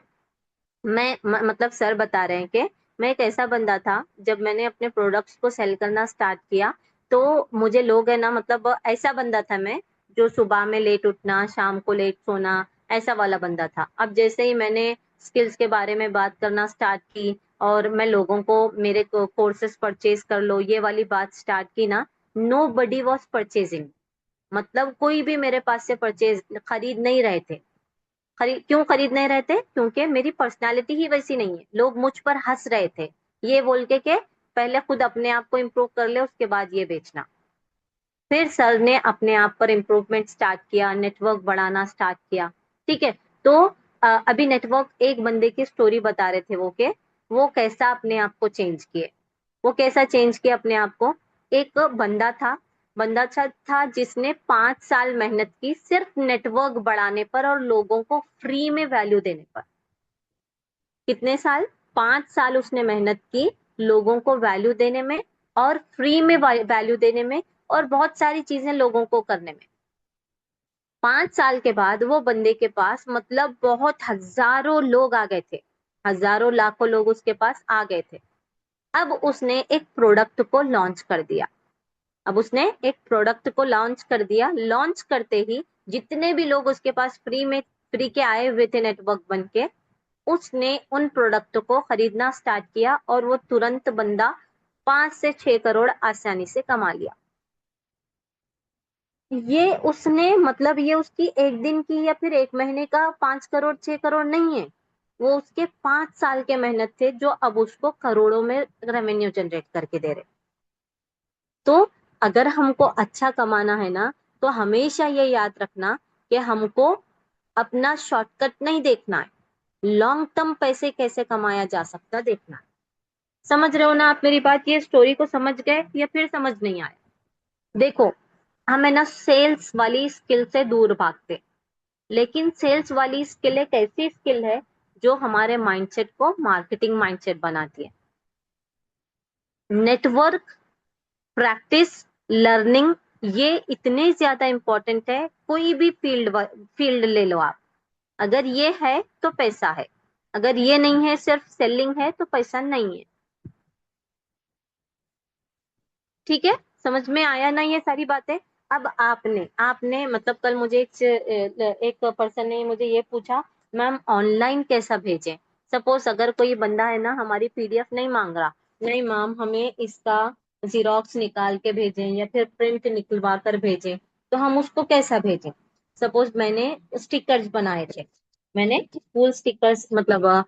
Speaker 1: मतलब सर बता रहे हैं कि मैं एक ऐसा बंदा था, जब मैंने अपने प्रोडक्ट्स को सेल करना स्टार्ट किया, तो मुझे लोग है ना, मतलब ऐसा बंदा था मैं, जो सुबह में लेट उठना, शाम को लेट सोना, ऐसा वाला बंदा था। अब जैसे ही मैंने स्किल्स के बारे में बात करना स्टार्ट की, और मैं लोगों को मेरे कोर्सेज परचेज कर लो, ये वाली बात स्टार्ट की ना, नो बडी वॉज परचेजिंग। मतलब कोई भी मेरे पास से परचेज खरीद नहीं रहे थे। क्यों खरीद नहीं रहे थे? क्योंकि मेरी पर्सनालिटी ही वैसी नहीं है। लोग मुझ पर हंस रहे थे, ये बोल के पहले खुद अपने आप को इम्प्रूव कर ले, उसके बाद ये बेचना। फिर सर ने अपने आप पर इम्प्रूवमेंट स्टार्ट किया, नेटवर्क बढ़ाना स्टार्ट किया। ठीक है। तो अभी नेटवर्क एक बंदे की स्टोरी बता रहे थे वो कैसा अपने आप को चेंज किए। वो कैसा चेंज किया अपने आप को। एक बंदा था जिसने 5 साल मेहनत की सिर्फ नेटवर्क बढ़ाने पर और लोगों को फ्री में वैल्यू देने पर। कितने साल? 5 साल उसने मेहनत की लोगों को वैल्यू देने में और फ्री में वैल्यू देने में और बहुत सारी चीजें लोगों को करने में। 5 साल के बाद वो बंदे के पास मतलब बहुत हजारों लोग आ गए थे। हजारों लाखों लोग उसके पास आ गए थे। अब उसने एक प्रोडक्ट को लॉन्च कर दिया। अब उसने एक प्रोडक्ट को लॉन्च कर दिया। लॉन्च करते ही जितने भी लोग उसके पास फ्री के आए हुए थे नेटवर्क बन के, उसने उन प्रोडक्ट को खरीदना स्टार्ट किया और वो तुरंत बंदा 5 से 6 करोड़ आसानी से कमा लिया। ये उसने मतलब ये उसकी एक दिन की या फिर एक महीने का 5 करोड़ 6 करोड़ नहीं है। वो उसके 5 साल के मेहनत थे जो अब उसको करोड़ों में रेवेन्यू जनरेट करके दे रहे। तो अगर हमको अच्छा कमाना है ना, तो हमेशा ये याद रखना कि हमको अपना शॉर्टकट नहीं देखना है, लॉन्ग टर्म पैसे कैसे कमाया जा सकता देखना है। समझ रहे हो ना आप मेरी बात? ये स्टोरी को समझ गए या फिर समझ नहीं आया? देखो, हम है ना सेल्स वाली स्किल से दूर भागते, लेकिन सेल्स वाली स्किल एक ऐसी स्किल है जो हमारे माइंडसेट को मार्केटिंग माइंडसेट बनाती है। नेटवर्क, प्रैक्टिस, लर्निंग, ये इतने ज्यादा इंपॉर्टेंट है। कोई भी फील्ड ले लो आप, अगर ये है तो पैसा है, अगर ये नहीं है सिर्फ सेलिंग है तो पैसा नहीं है। ठीक है? समझ में आया ना ये सारी बातें? अब आपने आपने मतलब कल मुझे एक पर्सन ने मुझे ये पूछा, मैम ऑनलाइन कैसा भेजें? सपोज अगर कोई बंदा है ना हमारी पीडीएफ नहीं मांग रहा, नहीं मैम हमें इसका जीरोक्स निकाल के भेजें या फिर प्रिंट निकलवा कर भेजें, तो हम उसको कैसा भेजें? सपोज मैंने स्टिकर्स बनाए थे, मैंने स्कूल स्टिकर्स मतलब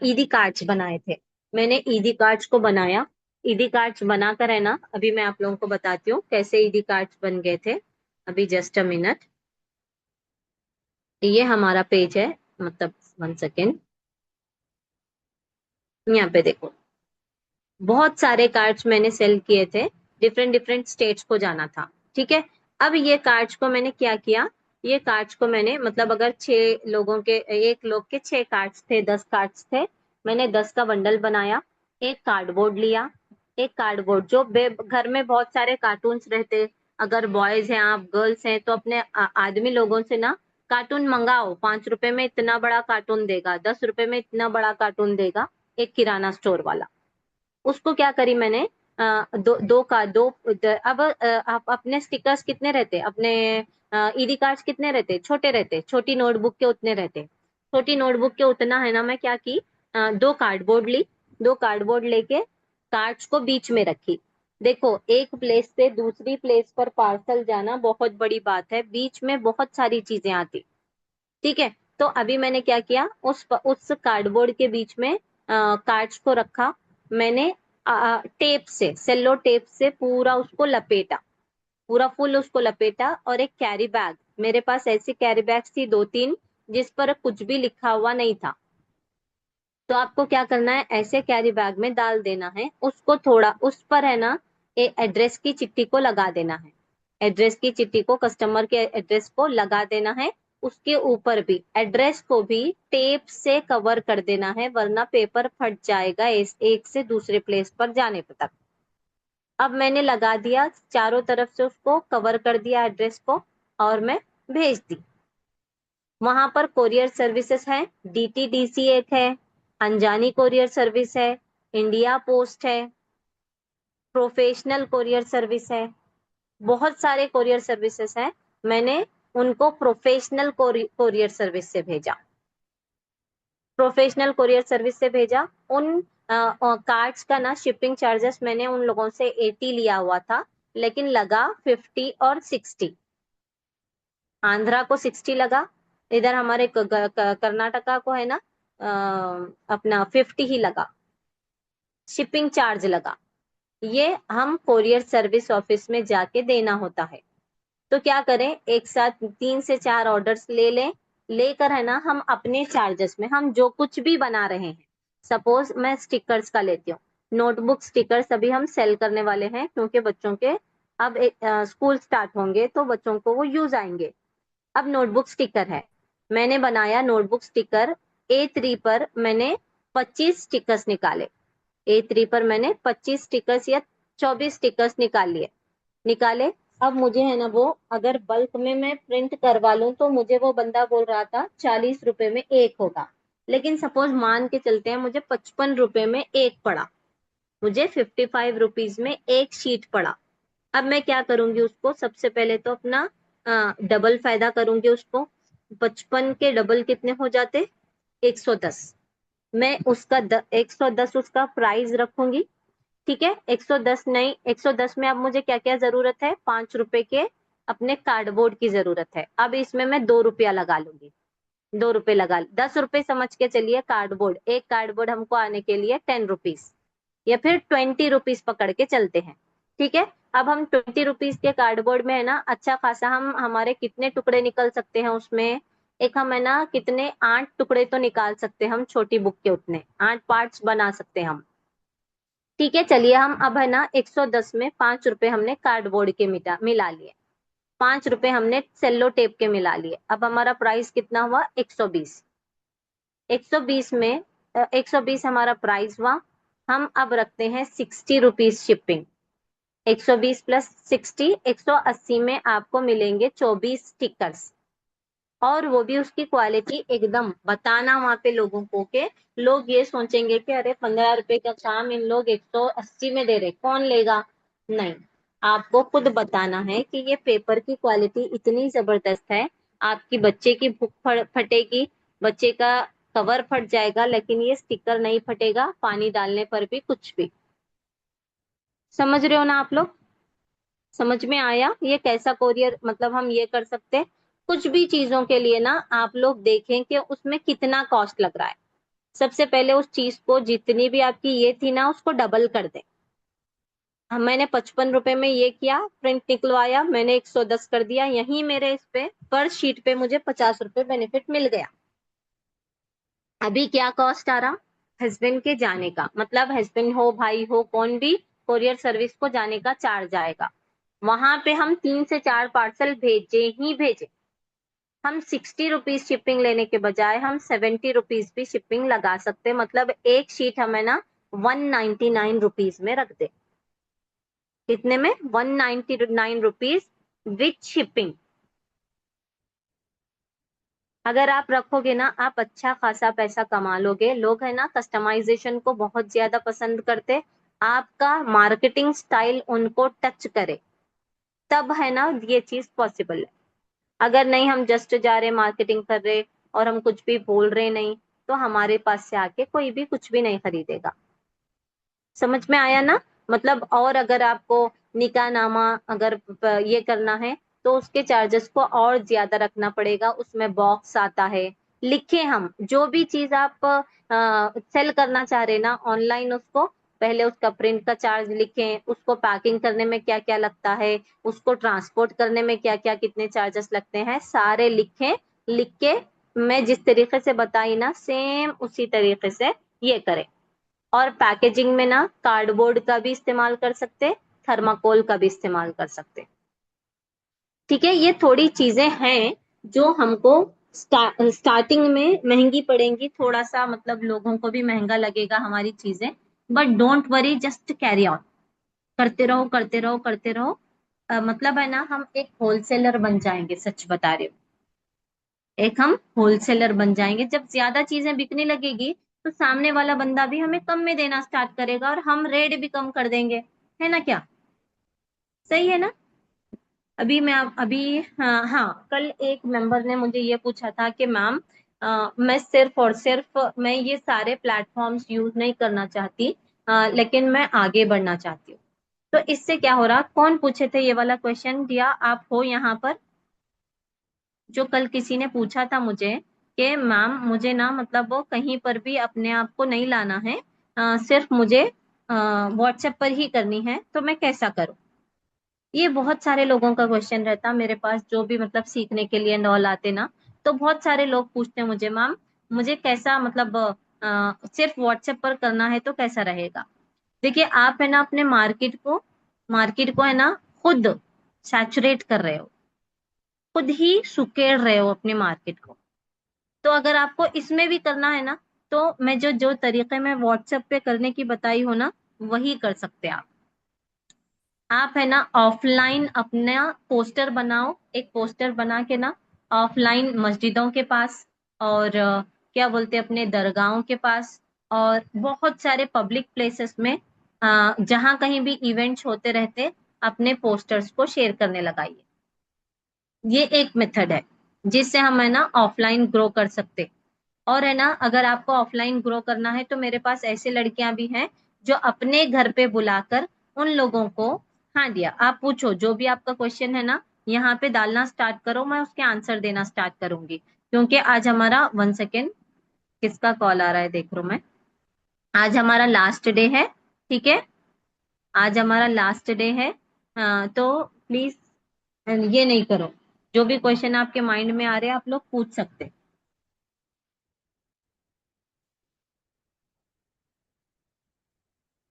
Speaker 1: ईडी कार्ड्स बनाए थे। मैंने ईडी कार्ड्स को बनाया। ईडी कार्ड्स बनाकर है ना, अभी मैं आप लोगों को बताती हूँ कैसे ईडी कार्ड्स बन गए थे। अभी जस्ट अ मिनट। ये हमारा पेज है, मतलब 1 सेकेंड। यहाँ पे देखो, बहुत सारे कार्ड्स मैंने सेल किए थे। डिफरेंट डिफरेंट स्टेट्स को जाना था। ठीक है? अब ये कार्ड्स को मैंने क्या किया, ये कार्ड्स को मैंने मतलब अगर 6 लोगों के, एक लोग के 6 कार्ड्स थे, 10 कार्ड्स थे, मैंने 10 का बंडल बनाया। एक कार्डबोर्ड लिया। एक कार्डबोर्ड जो घर में बहुत सारे कार्टून्स रहते, अगर बॉयज हैं आप, गर्ल्स हैं, तो अपने आदमी लोगों से ना कार्टून मंगाओ। 5 रुपए में इतना बड़ा कार्टून देगा, 10 रुपए में इतना बड़ा कार्टून देगा एक किराना स्टोर वाला। उसको क्या करी मैंने, दो दो का दो अब आप अपने स्टिकर्स कितने रहते अपने, ईडी कार्ड्स कितने रहते, छोटे रहते, छोटी नोटबुक के उतने रहते। छोटी नोटबुक के उतना है ना, मैं क्या की, 2 कार्डबोर्ड ली। 2 कार्डबोर्ड लेके कार्ड्स को बीच में रखी। देखो, एक प्लेस से दूसरी प्लेस पर पार्सल जाना बहुत बड़ी बात है, बीच में बहुत सारी चीजें आती। ठीक है? तो अभी मैंने क्या किया, उस कार्डबोर्ड के बीच में कार्ड्स को रखा। मैंने टेप से, सेलो टेप से पूरा उसको लपेटा, पूरा फुल उसको लपेटा। और एक कैरी बैग, मेरे पास ऐसी कैरी बैग्स थी 2 3 जिस पर कुछ भी लिखा हुआ नहीं था। तो आपको क्या करना है, ऐसे कैरी बैग में डाल देना है उसको, थोड़ा उस पर है ना एड्रेस की चिट्ठी को लगा देना है। एड्रेस की चिट्ठी को, कस्टमर के एड्रेस को लगा देना है। उसके ऊपर भी एड्रेस को भी टेप से कवर कर देना है, वरना पेपर फट जाएगा एक से दूसरे प्लेस पर जाने तक। अब मैंने लगा दिया, चारों तरफ से उसको कवर कर दिया एड्रेस को, और मैं भेज दी। वहां पर कोरियर सर्विसेज है, डीटीडीसी एक है, अंजानी कोरियर सर्विस है, इंडिया पोस्ट है, प्रोफेशनल कोरियर सर्विस है, बहुत सारे कोरियर सर्विसेज हैं। मैंने उनको प्रोफेशनल कोरियर सर्विस से भेजा। प्रोफेशनल कोरियर सर्विस से भेजा। उन कार्ड्स का ना शिपिंग चार्जेस मैंने उन लोगों से 80 लिया हुआ था, लेकिन लगा 50 और 60। आंध्रा को 60 लगा, इधर हमारे कर्नाटका को है ना अपना 50 ही लगा, शिपिंग चार्ज लगा। ये हम कोरियर सर्विस ऑफिस में जाके देना होता है। तो क्या करें, एक साथ 3 से 4 ऑर्डर्स ले लें, लेकर है ना हम अपने चार्जेस में हम जो कुछ भी बना रहे हैं, सपोज मैं स्टिकर्स का लेती हूँ, नोटबुक स्टिकर्स अभी हम सेल करने वाले हैं क्योंकि बच्चों के अब स्कूल स्टार्ट होंगे तो बच्चों को वो यूज आएंगे। अब नोटबुक स्टिकर है, मैंने बनाया नोटबुक स्टिकर, A3 पर मैंने 25 स्टिकर्स निकाले, A3 पर मैंने 25 स्टिकर्स या 24 स्टिकर्स निकाले। अब मुझे है ना वो अगर बल्क में मैं प्रिंट करवा लूं तो मुझे वो बंदा बोल रहा था 40 रुपए में एक होगा, लेकिन सपोज मान के चलते हैं मुझे 55 रुपए में एक पड़ा, मुझे 55 रुपीज में एक शीट पड़ा। अब मैं क्या करूंगी उसको, सबसे पहले तो अपना डबल फायदा करूंगी उसको। 55 के डबल कितने हो जाते, 110। मैं उसका 110 उसका प्राइस रखूंगी। ठीक है, 110 नहीं, 110 में अब मुझे क्या क्या जरूरत है, 5 रुपए के अपने कार्डबोर्ड की जरूरत है। अब इसमें मैं 2 रुपया लगा लूंगी, 2 रुपए लगा, 10 रुपए समझ के चलिए कार्डबोर्ड, एक कार्डबोर्ड हमको आने के लिए 10 रुपीज या फिर 20 रुपीज पकड़ के चलते हैं। ठीक है, अब हम 20 रुपीज के कार्डबोर्ड में है ना अच्छा खासा हम हमारे कितने टुकड़े निकल सकते हैं उसमें, एक हम है ना कितने 8 टुकड़े तो निकाल सकते हैं हम, छोटी बुक के उतने 8 पार्ट्स बना सकते हैं हम। ठीक है, चलिए हम अब है ना 110 में 5 रुपए हमने कार्डबोर्ड के मिला लिए, 5 रुपए हमने सेल्लो टेप के मिला लिए, अब हमारा प्राइस कितना हुआ, 120। 120 में 120 हमारा प्राइस हुआ। हम अब रखते हैं 60 रुपीज शिपिंग, 120 प्लस 60, 180 में आपको मिलेंगे 24 स्टिकर्स, और वो भी उसकी क्वालिटी एकदम बताना वहां पे लोगों को के लोग ये सोचेंगे कि अरे 15 रुपए का काम इन लोग 180 में दे रहे, कौन लेगा। नहीं, आपको खुद बताना है कि ये पेपर की क्वालिटी इतनी जबरदस्त है, आपकी बच्चे की बुक फटेगी, बच्चे का कवर फट जाएगा, लेकिन ये स्टिकर नहीं फटेगा पानी डालने पर भी कुछ भी। समझ रहे हो ना आप लोग, समझ में आया ये कैसा कोरियर मतलब हम ये कर सकते हैं। कुछ भी चीजों के लिए ना आप लोग देखें कि उसमें कितना कॉस्ट लग रहा है, सबसे पहले उस चीज को जितनी भी आपकी ये थी ना उसको डबल कर दें। हम मैंने 55 रुपए में ये किया, प्रिंट निकलवाया, मैंने 110 कर दिया, यही मेरे इस पे पर शीट पे मुझे 50 रुपए बेनिफिट मिल गया। अभी क्या कॉस्ट आ रहा, हस्बैंड के जाने का, मतलब हस्बैंड हो भाई हो कौन भी कोरियर सर्विस को जाने का चार्ज आएगा, वहां पे हम 3 से 4 पार्सल भेजे ही भेजे। हम 60 रुपीज शिपिंग लेने के बजाय हम 70 रुपीज भी शिपिंग लगा सकते, मतलब एक शीट हमें ना 199 रुपीज में रख दे, कितने में, 199 रुपीज विथ शिपिंग। अगर आप रखोगे ना आप अच्छा खासा पैसा कमा लोगे, लोग है ना कस्टमाइजेशन को बहुत ज्यादा पसंद करते, आपका मार्केटिंग स्टाइल उनको टच करे तब है ना ये चीज पॉसिबल है। अगर नहीं हम जस्ट जा रहे मार्केटिंग कर रहे और हम कुछ भी बोल रहे नहीं, तो हमारे पास से आके कोई भी कुछ भी नहीं खरीदेगा। समझ में आया ना, मतलब और अगर आपको निकाह नामा अगर ये करना है तो उसके चार्जेस को और ज्यादा रखना पड़ेगा, उसमें बॉक्स आता है, लिखे हम जो भी चीज आप सेल करना चाह रहे ना ऑनलाइन, उसको पहले उसका प्रिंट का चार्ज लिखें, उसको पैकिंग करने में क्या क्या लगता है, उसको ट्रांसपोर्ट करने में क्या क्या कितने चार्जेस लगते हैं, सारे लिखें। लिख के मैं जिस तरीके से बताई ना सेम उसी तरीके से ये करें। और पैकेजिंग में ना कार्डबोर्ड का भी इस्तेमाल कर सकते, थर्माकोल का भी इस्तेमाल कर सकते। ठीक है, ये थोड़ी चीजें हैं जो हमको स्टार्टिंग में महंगी पड़ेंगी, थोड़ा सा मतलब लोगों को भी महंगा लगेगा हमारी चीजें, but don't worry, just carry on, करते रहो करते रहो करते रहो। मतलब है ना हम एक होलसेलर बन जाएंगे, सच बता रहे हो, एक हम होलसेलर बन जाएंगे, जब ज्यादा चीजें बिकने लगेगी तो सामने वाला बंदा भी हमें कम में देना स्टार्ट करेगा और हम रेट भी कम कर देंगे, है ना क्या, सही है ना। अभी मैं अभी हाँ हाँ, कल एक मेंबर ने मुझे ये पूछा था कि मैम मैं सिर्फ और सिर्फ मैं ये सारे प्लेटफॉर्म्स यूज नहीं करना चाहती, लेकिन मैं आगे बढ़ना चाहती हूँ। तो इससे क्या हो रहा, कौन पूछे थे ये वाला क्वेश्चन, दिया आप हो यहाँ पर, जो कल किसी ने पूछा था मुझे कि मैम मुझे ना मतलब वो कहीं पर भी अपने आप को नहीं लाना है, सिर्फ मुझे व्हाट्सएप पर ही करनी है, तो मैं कैसा करूँ। ये बहुत सारे लोगों का क्वेश्चन रहता मेरे पास, जो भी मतलब सीखने के लिए नॉल आते ना, तो बहुत सारे लोग पूछते हैं मुझे, मैम मुझे कैसा मतलब सिर्फ व्हाट्सएप पर करना है तो कैसा रहेगा। देखिए आप है ना अपने मार्केट को है ना खुद सैचुरेट कर रहे हो, खुद ही सुकेड़ रहे हो अपने मार्केट को। तो अगर आपको इसमें भी करना है ना, तो मैं जो जो तरीके मैं व्हाट्सएप पे करने की बताई हो ना, वही कर सकते हैं आप है ना ऑफलाइन अपना पोस्टर बनाओ, एक पोस्टर बना के ना ऑफलाइन मस्जिदों के पास और क्या बोलते हैं अपने दरगाहों के पास और बहुत सारे पब्लिक प्लेसेस में जहां कहीं भी इवेंट्स होते रहते, अपने पोस्टर्स को शेयर करने लगाइए। ये एक मेथड है जिससे हम है ना ऑफलाइन ग्रो कर सकते। और है ना अगर आपको ऑफलाइन ग्रो करना है तो मेरे पास ऐसे लड़कियां भी हैं जो अपने घर पे बुलाकर उन लोगों को, हाँ दिया आप पूछो जो भी आपका क्वेश्चन है ना, यहाँ पे डालना स्टार्ट करो, मैं उसके आंसर देना स्टार्ट करूंगी। क्योंकि आज हमारा 1 सेकेंड, किसका कॉल आ रहा है देख रहा हूं मैं। आज हमारा लास्ट डे है, ठीक है, आज हमारा लास्ट डे है। तो प्लीज ये नहीं करो, जो भी क्वेश्चन आपके माइंड में आ रहे हैं आप लोग पूछ सकते हैं।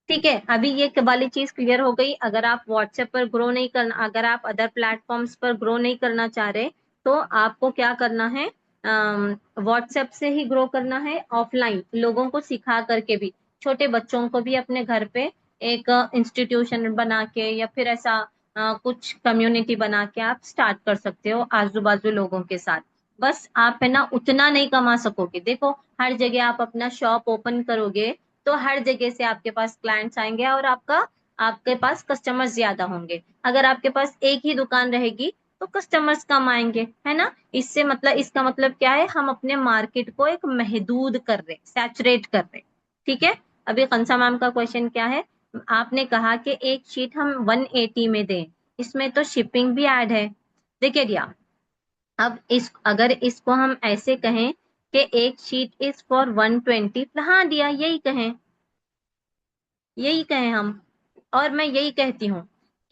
Speaker 1: ठीक है, अभी ये वाली चीज क्लियर हो गई। अगर आप व्हाट्सएप पर ग्रो नहीं करना, अगर आप अदर प्लेटफॉर्म्स पर ग्रो नहीं करना चाह रहे, तो आपको क्या करना है, व्हाट्सएप से ही ग्रो करना है, ऑफलाइन लोगों को सिखा करके भी, छोटे बच्चों को भी अपने घर पे एक इंस्टीट्यूशन बना के या फिर ऐसा कुछ कम्युनिटी बना के आप स्टार्ट कर सकते हो आजू बाजू लोगों के साथ। बस आप है ना उतना नहीं कमा सकोगे, देखो हर जगह आप अपना शॉप ओपन करोगे तो हर जगह से आपके पास क्लाइंट्स आएंगे और आपके पास कस्टमर्स ज्यादा होंगे। अगर आपके पास एक ही दुकान रहेगी तो कस्टमर्स कम आएंगे, है ना। इससे मतलब इसका मतलब क्या है, हम अपने मार्केट को एक महदूद कर रहे, सैचुरेट कर रहे। ठीक है। अभी कंसा मैम का क्वेश्चन क्या है, आपने कहा कि एक शीट हम 180 में दें, इसमें तो शिपिंग भी ऐड है। देखिए दिया, अब इस अगर इसको हम ऐसे कहें कि एक शीट इज फॉर 120, हाँ दिया यही कहें, यही कहें हम। और मैं यही कहती हूँ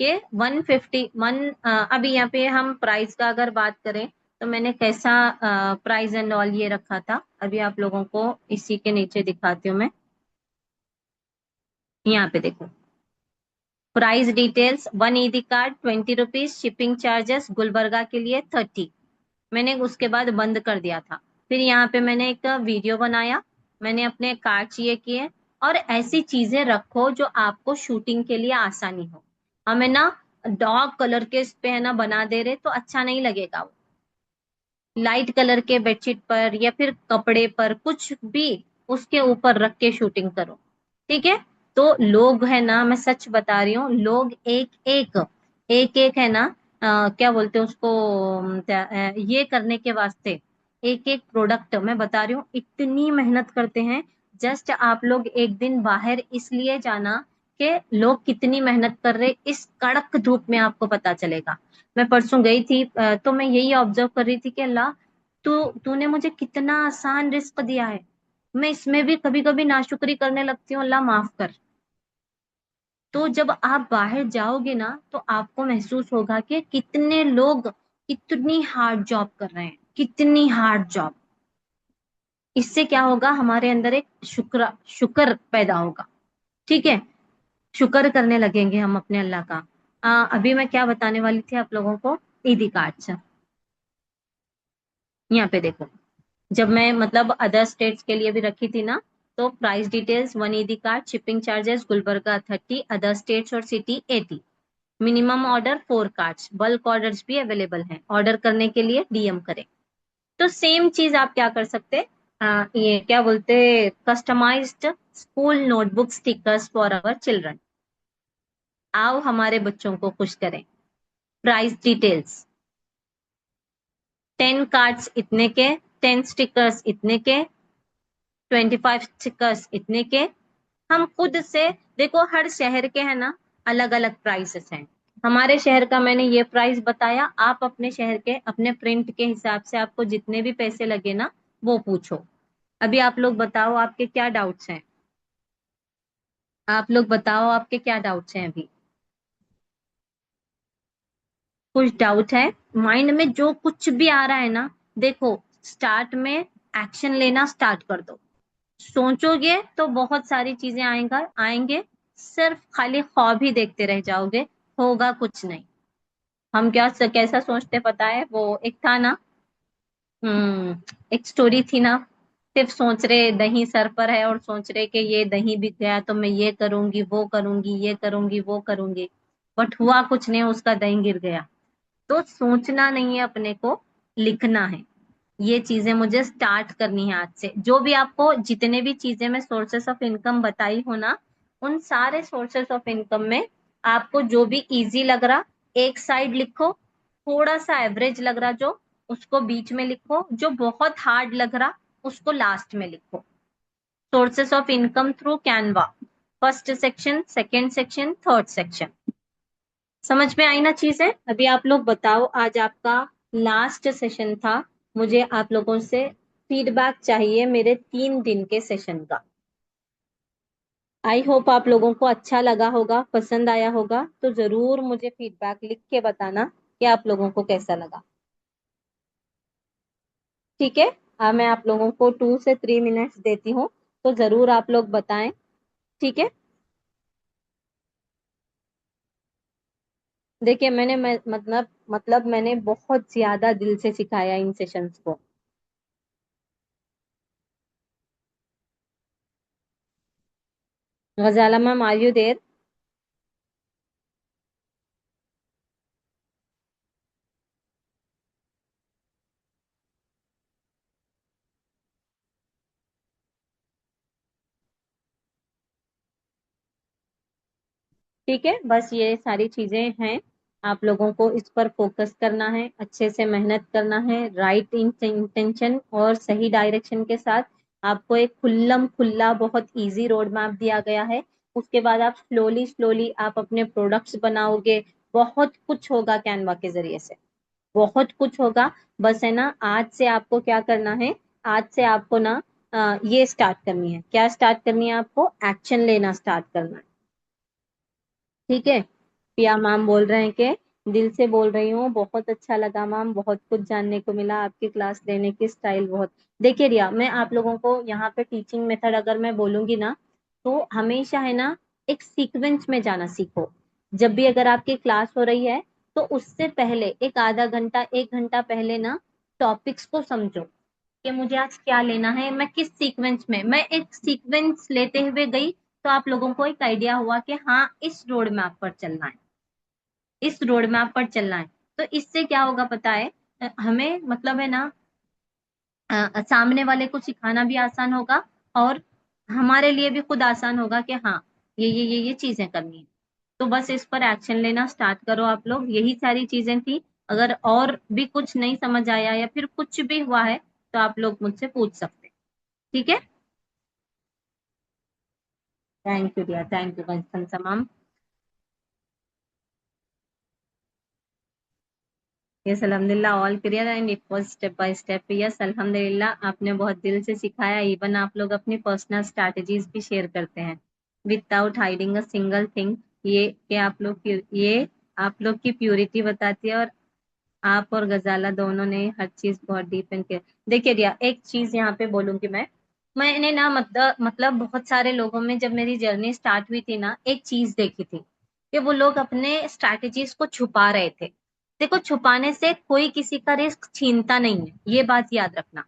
Speaker 1: कि 151, अभी यहाँ पे हम प्राइस का अगर बात करें तो मैंने कैसा प्राइस एंड ऑल ये रखा था, अभी आप लोगों को इसी के नीचे दिखाती हूँ मैं। यहाँ पे देखो, price details, 1 Eidi card 20 rupees, shipping charges Gulbarga के लिए 30। मैंने उसके बाद बंद कर दिया था। फिर यहाँ पे मैंने एक वीडियो बनाया, मैंने अपने कार्ड्स ये किए। और ऐसी चीजें रखो जो आपको शूटिंग के लिए आसानी हो। हमें ना डार्क कलर के इस पे है ना बना दे रहे तो अच्छा नहीं लगेगा वो। लाइट कलर के बेडशीट पर या फिर कपड़े पर कुछ भी उसके ऊपर रख के शूटिंग करो। ठीक है। तो लोग है ना, मैं सच बता रही हूँ, लोग एक एक है ना, क्या बोलते हैं उसको, ये करने के वास्ते एक एक प्रोडक्ट मैं बता रही हूँ इतनी मेहनत करते हैं। जस्ट आप लोग एक दिन बाहर इसलिए जाना कि लोग कितनी मेहनत कर रहे, इस कड़क धूप में आपको पता चलेगा। मैं परसों गई थी तो मैं यही ऑब्जर्व कर रही थी कि अल्लाह, तूने मुझे कितना आसान रिस्क दिया है, मैं इसमें भी कभी कभी नाशुक्री करने लगती हूँ, अल्लाह माफ कर। तो जब आप बाहर जाओगे ना तो आपको महसूस होगा कि कितने लोग कितनी हार्ड जॉब कर रहे हैं, कितनी हार्ड जॉब। इससे क्या होगा, हमारे अंदर एक शुक्र पैदा होगा। ठीक है। शुक्र करने लगेंगे हम अपने अल्लाह का। अभी मैं क्या बताने वाली थी आप लोगों को, ईदी कार्ड से। यहाँ पे देखो, जब मैं मतलब अदर स्टेट्स के लिए भी रखी थी ना, तो price details, 1 Eidi card, shipping charges Gulbarga 30, other states और city 80, minimum order 4 cards, bulk orders भी अवेलेबल हैं, ऑर्डर करने के लिए डीएम करें। तो सेम चीज आप क्या कर सकते, ये क्या बोलते, customized school notebook stickers for our children. आओ हमारे बच्चों को खुश करें। प्राइस डिटेल्स, 10 कार्ड्स इतने के, 10 स्टिकर्स इतने के, 25 स्टिकर्स इतने के। हम खुद से देखो, हर शहर के है ना अलग अलग प्राइसेस हैं। हमारे शहर का मैंने ये प्राइस बताया, आप अपने शहर के अपने प्रिंट के हिसाब से आपको जितने भी पैसे लगे ना वो पूछो। अभी आप लोग बताओ आपके क्या डाउट्स हैं, आप लोग बताओ आपके क्या डाउट्स हैं अभी। कुछ डाउट है माइंड में, जो कुछ भी आ रहा है ना, देखो स्टार्ट में एक्शन लेना स्टार्ट कर दो। सोचोगे तो बहुत सारी चीजें आएंगा आएंगे, सिर्फ खाली ख्वाब ही देखते रह जाओगे, होगा कुछ नहीं। हम क्या कैसा सोचते पता है, वो एक था ना, एक स्टोरी थी ना, सिर्फ सोच रहे दही सर पर है और सोच रहे कि ये दही बिक गया तो मैं ये करूंगी वो करूंगी ये करूंगी वो करूंगी, बट हुआ कुछ नहीं, उसका दही गिर गया। तो सोचना नहीं है अपने को, लिखना है। ये चीजें मुझे स्टार्ट करनी है आज से। जो भी आपको जितने भी चीजें मैं सोर्सेस ऑफ इनकम बताई हो ना, उन सारे सोर्सेस ऑफ इनकम में आपको जो भी इजी लग रहा एक साइड लिखो, थोड़ा सा एवरेज लग रहा जो, उसको बीच में लिखो, जो बहुत हार्ड लग रहा उसको लास्ट में लिखो। Sources of income through Canva, first section, second section, third section. समझ में आई ना चीजें? अभी आप लोग बताओ, आज आपका लास्ट सेशन था, मुझे आप लोगों से फीडबैक चाहिए मेरे 3 दिन के सेशन का। आई होप आप लोगों को अच्छा लगा होगा, पसंद आया होगा, तो जरूर मुझे फीडबैक लिख के बताना कि आप लोगों को कैसा लगा। ठीक है, अब मैं आप लोगों को 2 से 3 मिनट्स देती हूँ, तो जरूर आप लोग बताएं। ठीक है, देखिए मतलब मैंने बहुत ज्यादा दिल से सिखाया इन सेशंस को। गजाला मैम, आर यू देयर? ठीक है, बस ये सारी चीजें हैं, आप लोगों को इस पर फोकस करना है, अच्छे से मेहनत करना है, राइट इंटेंशन और सही डायरेक्शन के साथ। आपको एक खुल्लम खुल्ला बहुत इजी रोड मैप दिया गया है। उसके बाद आप स्लोली स्लोली आप अपने प्रोडक्ट्स बनाओगे, बहुत कुछ होगा कैनवा के जरिए से, बहुत कुछ होगा। बस है ना, आज से आपको क्या करना है, आज से आपको ना ये स्टार्ट करनी है, क्या स्टार्ट करनी है आपको, एक्शन लेना स्टार्ट करना है। ठीक है, पिया मैम बोल रहे हैं कि दिल से बोल रही हूँ, बहुत अच्छा लगा मैम, बहुत कुछ जानने को मिला, आपकी क्लास लेने की स्टाइल बहुत। देखिए रिया, मैं आप लोगों को यहाँ पे टीचिंग मेथड अगर मैं बोलूंगी ना, तो हमेशा है ना एक सीक्वेंस में जाना सीखो। जब भी अगर आपकी क्लास हो रही है, तो उससे पहले एक आधा घंटा 1 घंटा पहले ना टॉपिक्स को समझो कि मुझे आज क्या लेना है, मैं किस सीक्वेंस में, मैं एक सीक्वेंस लेते हुए गई, तो आप लोगों को एक आइडिया हुआ कि हाँ इस रोड मैप पर चलना है, इस रोड मैप पर चलना है। तो इससे क्या होगा पता है, हमें मतलब है ना, सामने वाले को सिखाना भी आसान होगा, और हमारे लिए भी खुद आसान होगा कि हाँ ये चीजें करनी है। तो बस इस पर एक्शन लेना स्टार्ट करो आप लोग, यही सारी चीजें थी। अगर और भी कुछ नहीं समझ आया या फिर कुछ भी हुआ है, तो आप लोग मुझसे पूछ सकते हैं। ठीक है, thank you dear, thank you कंसम मैम। यस अल्हम्दुलिल्लाह, all clear and it was step by step. Yes अल्हम्दुलिल्लाह, आपने बहुत दिल से सिखाया, इवन आप लोग अपनी पर्सनल स्ट्रैटेजीज भी शेयर करते हैं without hiding a single thing. ये ये आप लोग की प्योरिटी बताती है, और आप और गजाला दोनों ने हर चीज बहुत डीप एंड केयर। देखिए रिया, एक चीज यहाँ पे बोलूंगी मैंने ना मतलब बहुत सारे लोगों में जब मेरी जर्नी स्टार्ट हुई थी ना, एक चीज देखी थी कि वो लोग अपने स्ट्रैटेजीज को छुपा रहे थे। देखो, छुपाने से कोई किसी का रिस्क छीनता नहीं है, ये बात याद रखना।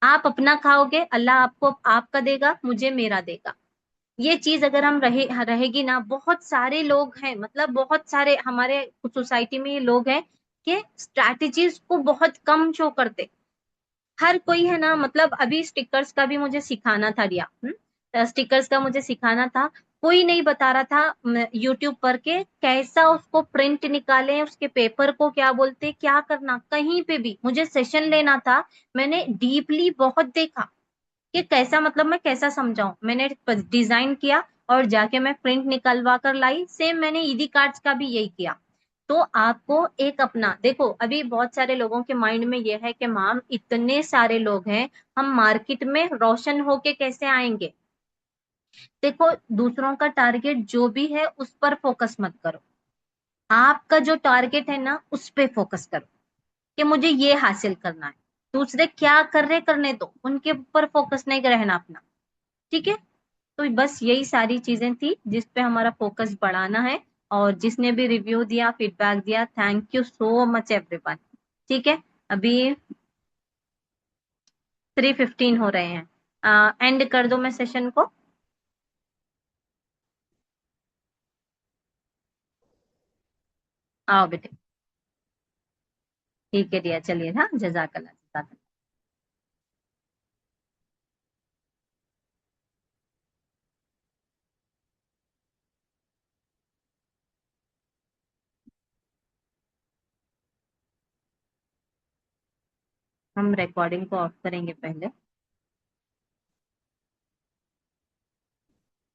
Speaker 1: आप अपना खाओगे, अल्लाह आपको आपका देगा, मुझे मेरा देगा। ये चीज अगर हम रहेगी ना, बहुत सारे लोग हैं, मतलब बहुत सारे हमारे सोसाइटी में ये लोग हैं कि स्ट्रैटेजीज को बहुत कम शो करते। हर कोई है ना, मतलब अभी स्टिकर्स का भी मुझे सिखाना था रिया, स्टिकर्स का मुझे सिखाना था, कोई नहीं बता रहा था यूट्यूब पर के कैसा उसको प्रिंट निकालें, उसके पेपर को क्या बोलते, क्या करना, कहीं पे भी मुझे सेशन लेना था। मैंने डीपली बहुत देखा कि कैसा, मतलब मैं कैसा समझाऊं, मैंने डिजाइन किया और जाके मैं प्रिंट निकलवा कर लाई। सेम मैंने ईदी कार्ड्स का भी यही किया। तो आपको एक अपना देखो, अभी बहुत सारे लोगों के माइंड में यह है कि मैम इतने सारे लोग हैं, हम मार्केट में रोशन होके कैसे आएंगे। देखो, दूसरों का टारगेट जो भी है उस पर फोकस मत करो, आपका जो टारगेट है ना उस पे फोकस करो कि मुझे ये हासिल करना है। दूसरे क्या कर रहे करने दो, उनके ऊपर फोकस नहीं रहना अपना। ठीक है। तो बस यही सारी चीजें थी जिस पे हमारा फोकस बढ़ाना है। और जिसने भी रिव्यू दिया, फीडबैक दिया, thank you so much everyone. ठीक है। अभी 3:15 हो रहे हैं, एंड कर दो मैं सेशन को। आओ बेटे। ठीक है दिया, चलिए, हाँ, जजाकल्ला जजाकल्ला। हम रिकॉर्डिंग को ऑफ करेंगे पहले।